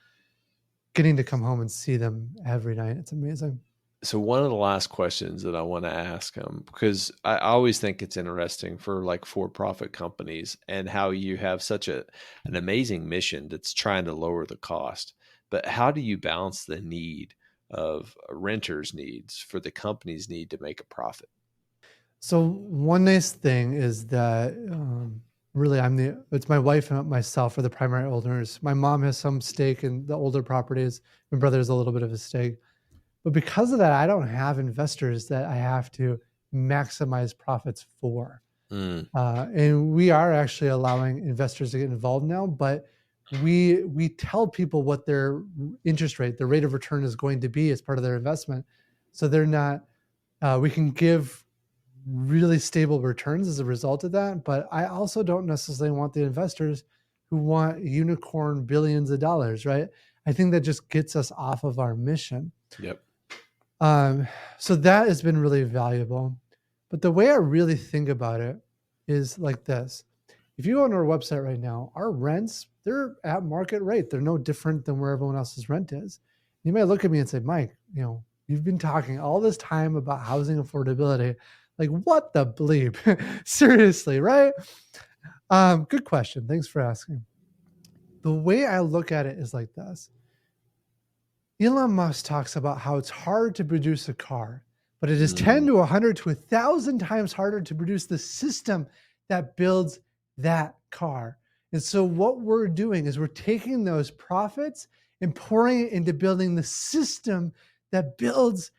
getting to come home and see them every night. It's amazing. So one of the last questions that I want to ask him, because I always think it's interesting for like for-profit companies and how you have such an amazing mission that's trying to lower the cost. But how do you balance the need of renters' needs for the company's need to make a profit? So one nice thing is that really it's my wife and myself are the primary owners. My mom has some stake in the older properties. My brother has a little bit of a stake. But because of that, I don't have investors that I have to maximize profits for. Mm, And we are actually allowing investors to get involved now, but we tell people what their interest rate, their rate of return is going to be as part of their investment. So they're not, we can give really stable returns as a result of that. But I also don't necessarily want the investors who want unicorn billions of dollars, right? I think that just gets us off of our mission. yep. Um, so that has been really valuable. But the way I really think about it is like this. If you go on our website right now, our rents, they're at market rate. They're no different than where everyone else's rent is. You may look at me and say, Mike, you've been talking all this time about housing affordability. Like, what the bleep? Seriously, right? Good question. Thanks for asking. The way I look at it is like this. Elon Musk talks about how it's hard to produce a car, but it is 10 Mm, to 100 to 1,000 times harder to produce the system that builds that car. And so, what we're doing is we're taking those profits and pouring it into building the system that builds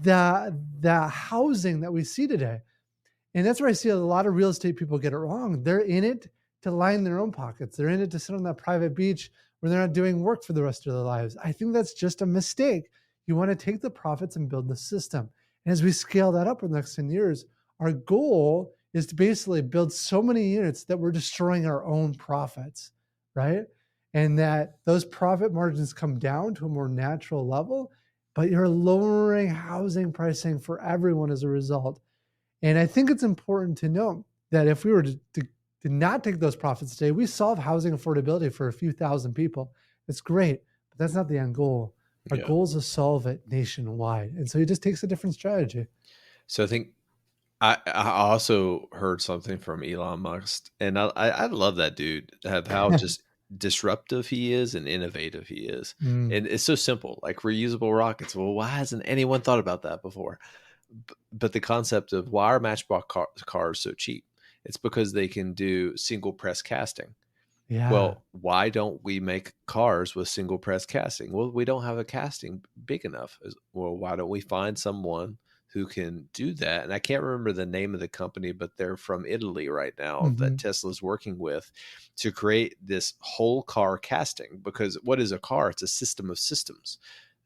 the housing that we see today. And that's where I see a lot of real estate people get it wrong. They're in it to line their own pockets. They're in it to sit on that private beach where they're not doing work for the rest of their lives. I think that's just a mistake. You want to take the profits and build the system. And as we scale that up in the next 10 years, our goal is to basically build so many units that we're destroying our own profits, right? And that those profit margins come down to a more natural level, but you're lowering housing pricing for everyone as a result. And I think it's important to note that if we were to not take those profits today, we solve housing affordability for a few thousand people. It's great, but that's not the end goal. Our yeah. goal is to solve it nationwide. And so it just takes a different strategy. So I think I also heard something from Elon Musk, and I love that dude, have how just disruptive he is and innovative he is. Mm, And it's so simple, like reusable rockets. Well, why hasn't anyone thought about that before? But the concept of why are cars so cheap? It's because they can do single press casting. yeah. Well, why don't we make cars with single press casting? Well, we don't have a casting big enough. Well, why don't we find someone who can do that? And I can't remember the name of the company, but they're from Italy right now that Hmm. Tesla's working with to create this whole car casting. Because what is a car? It's a system of systems.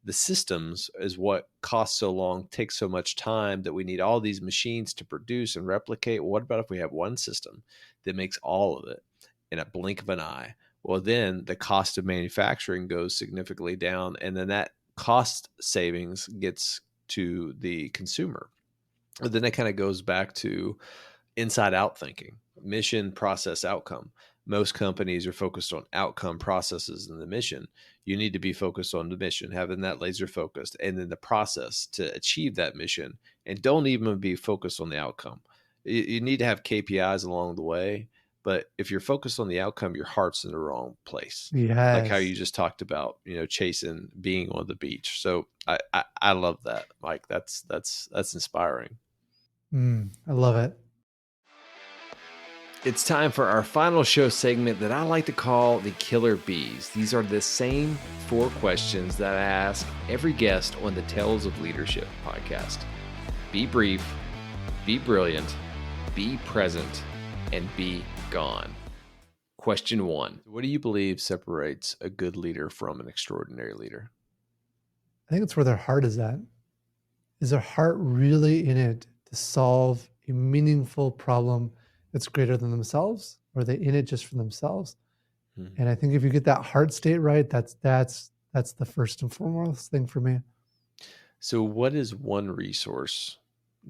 The systems is what costs so long, takes so much time that we need all these machines to produce and replicate. What about if we have one system that makes all of it in a blink of an eye? Well, then the cost of manufacturing goes significantly down, and then that cost savings gets to the consumer. But then it kind of goes back to inside out thinking, mission, process, outcome. Most companies are focused on outcome processes and the mission. You need to be focused on the mission, having that laser focused, and then the process to achieve that mission. And don't even be focused on the outcome. You need to have KPIs along the way. But if you're focused on the outcome, your heart's in the wrong place. Like how Yes. you just talked about, chasing being on the beach. So I love that, Mike. That's inspiring. I love it. It's time for our final show segment that I like to call the Killer Bees. These are the same 4 questions that I ask every guest on the Tales of Leadership podcast. Be brief, be brilliant, be present, and be gone. Question 1. What do you believe separates a good leader from an extraordinary leader? I think it's where their heart is at. Is their heart really in it to solve a meaningful problem that's greater than themselves, or are they in it just for themselves? Mhm. And I think if you get that heart state right, that's the first and foremost thing for me. So, what is one resource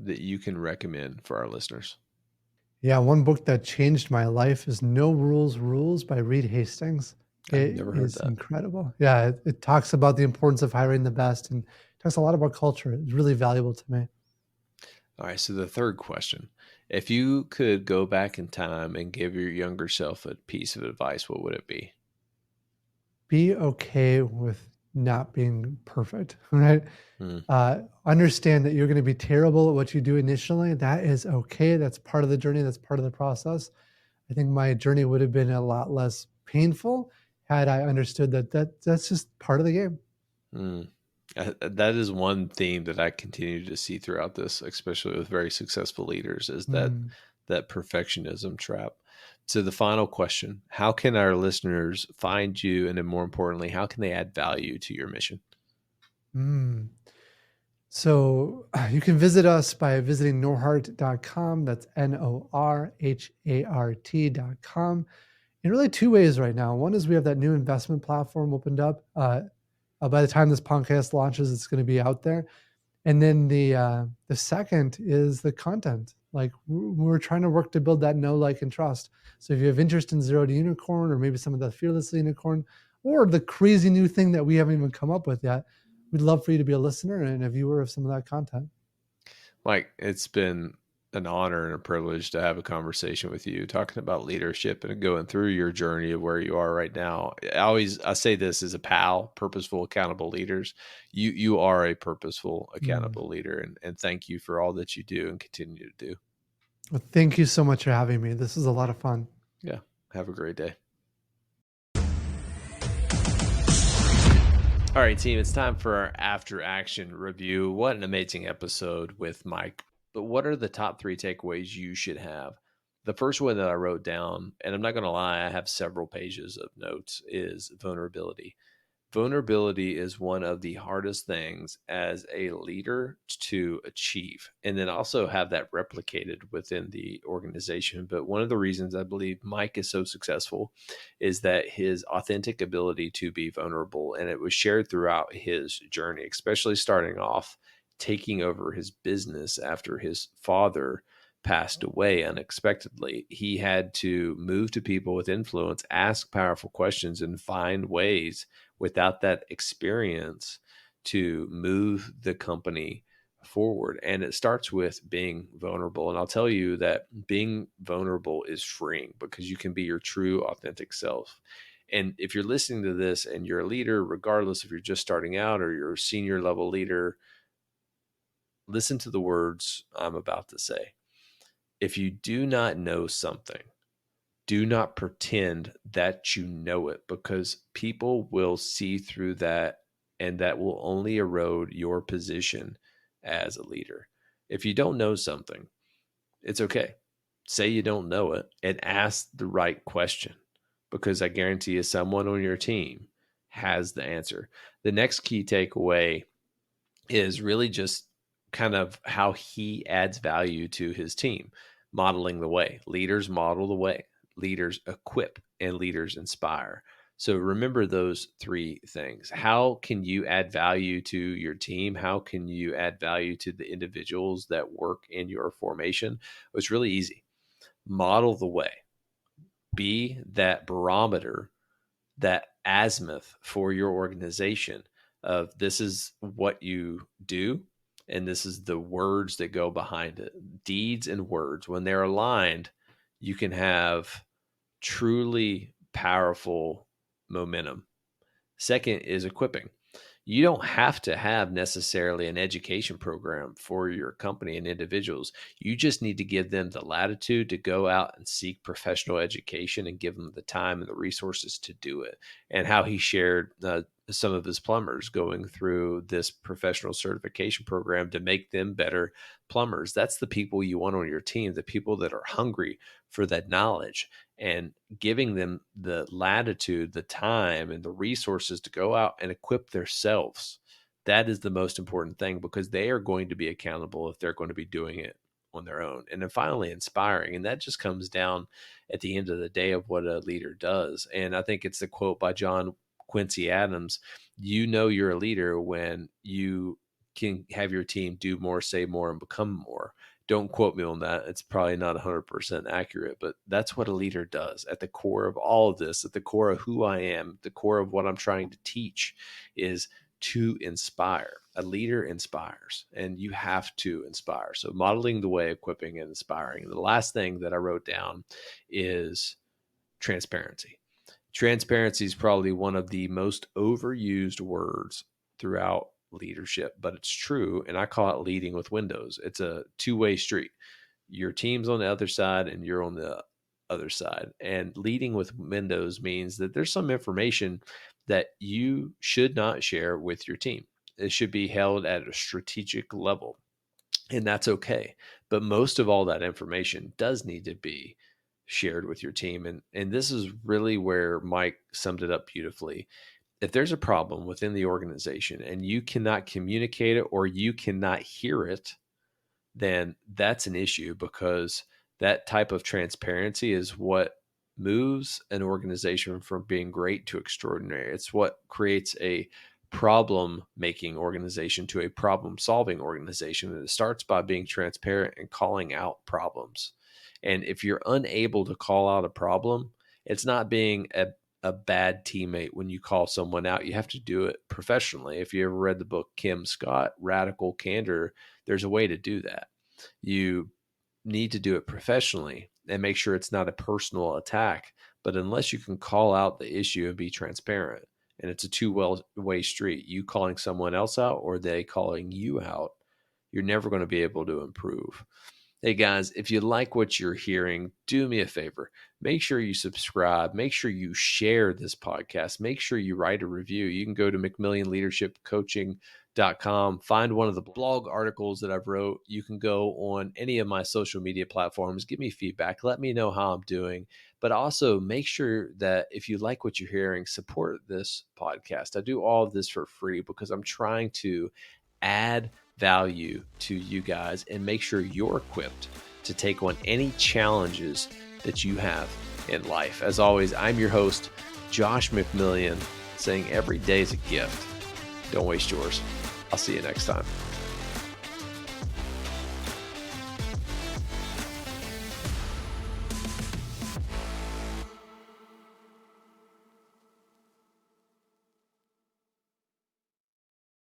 that you can recommend for our listeners? Yeah, one book that changed my life is No Rules Rules by Reed Hastings. I've It never heard is that. incredible. Yeah, it talks about the importance of hiring the best and talks a lot about culture. It's really valuable to me. All right. So, the third question, if you could go back in time and give your younger self a piece of advice, what would it be? Be okay with not being perfect, right? Mm, Understand that you're going to be terrible at what you do initially. That is okay. That's part of the journey. That's part of the process. I think my journey would have been a lot less painful had I understood that's just part of the game. mm. That is one theme that I continue to see throughout this, especially with very successful leaders, is Mm, that perfectionism trap. So the final question, how can our listeners find you? And then more importantly, how can they add value to your mission? mm. So you can visit us by visiting norhart.com. That's norhart.com. In really two ways right now. One is we have that new investment platform opened up. By the time this podcast launches, it's going to be out there. And then the second is the content. Like we're trying to work to build that know, like, and trust. So if you have interest in Zero to Unicorn, or maybe some of the Fearless Unicorn, or the crazy new thing that we haven't even come up with yet, we'd love for you to be a listener and a viewer of some of that content. Mike, it's been an honor and a privilege to have a conversation with you, talking about leadership and going through your journey of where you are right now. I say this as a pal, purposeful, accountable leaders. You are a purposeful, Mm. accountable leader, and thank you for all that you do and continue to do. Well, thank you so much for having me. This was a lot of fun. Yeah. Have a great day. All right, team, it's time for our after action review. What an amazing episode with Mike. But what are the top three takeaways you should have? The first one that I wrote down, and I'm not going to lie, I have several pages of notes, is vulnerability. Vulnerability is one of the hardest things as a leader to achieve, and then also have that replicated within the organization. But one of the reasons I believe Mike is so successful is that his authentic ability to be vulnerable, and it was shared throughout his journey, especially starting off taking over his business after his father passed away unexpectedly. He had to move to people with influence, ask powerful questions, and find ways without that experience to move the company forward. And it starts with being vulnerable. And I'll tell you that being vulnerable is freeing because you can be your true, authentic self. And if you're listening to this and you're a leader, regardless if you're just starting out or you're a senior level leader, listen to the words I'm about to say. If you do not know something, do not pretend that you know it because people will see through that and that will only erode your position as a leader. If you don't know something, it's okay. Say you don't know it and ask the right question because I guarantee you someone on your team has the answer. The next key takeaway is really just kind of how he adds value to his team, modeling the way. Leaders model the way, leaders equip, and leaders inspire. So remember those three things. How can you add value to your team? How can you add value to the individuals that work in your formation? It's really easy. Model the way. Be that barometer, that azimuth for your organization of this is what you do and this is the words that go behind it. Deeds and words, when they're aligned, you can have truly powerful momentum. Second is equipping. You don't have to have necessarily an education program for your company and individuals. You just need to give them the latitude to go out and seek professional education and give them the time and the resources to do it. And how he shared some of his plumbers going through this professional certification program to make them better plumbers. That's the people you want on your team, the people that are hungry for that knowledge and giving them the latitude, the time, and the resources to go out and equip themselves. That is the most important thing because they are going to be accountable if they're going to be doing it on their own. And then finally, inspiring. And that just comes down at the end of the day of what a leader does. And I think it's the quote by John Quincy Adams: you know you're a leader when you can have your team do more, say more, and become more. Don't quote me on that. It's probably not 100% accurate, but that's what a leader does. At the core of all of this, at the core of who I am, the core of what I'm trying to teach is to inspire. A leader inspires, and you have to inspire. So modeling the way, equipping, and inspiring. And the last thing that I wrote down is transparency. Transparency is probably one of the most overused words throughout leadership, but it's true. And I call it leading with windows. It's a two-way street. Your team's on the other side and you're on the other side. And leading with windows means that there's some information that you should not share with your team. It should be held at a strategic level, and that's okay. But most of all that information does need to be shared with your team. And this is really where Mike summed it up beautifully. If there's a problem within the organization and you cannot communicate it or you cannot hear it, then that's an issue, because that type of transparency is what moves an organization from being great to extraordinary. It's what creates a problem making organization to a problem solving organization. And it starts by being transparent and calling out problems. And if you're unable to call out a problem, it's not being a bad teammate when you call someone out. You have to do it professionally. If you ever read the book Kim Scott, Radical Candor, there's a way to do that. You need to do it professionally and make sure it's not a personal attack. But unless you can call out the issue and be transparent, and it's a two-way street, you calling someone else out or they calling you out, you're never going to be able to improve. Hey guys, if you like what you're hearing, do me a favor. Make sure you subscribe. Make sure you share this podcast. Make sure you write a review. You can go to McMillionLeadershipCoaching.com, find one of the blog articles that I've wrote. You can go on any of my social media platforms. Give me feedback. Let me know how I'm doing. But also make sure that if you like what you're hearing, support this podcast. I do all of this for free because I'm trying to add value to you guys and make sure you're equipped to take on any challenges that you have in life. As always, I'm your host, Josh McMillion, saying every day is a gift. Don't waste yours. I'll see you next time.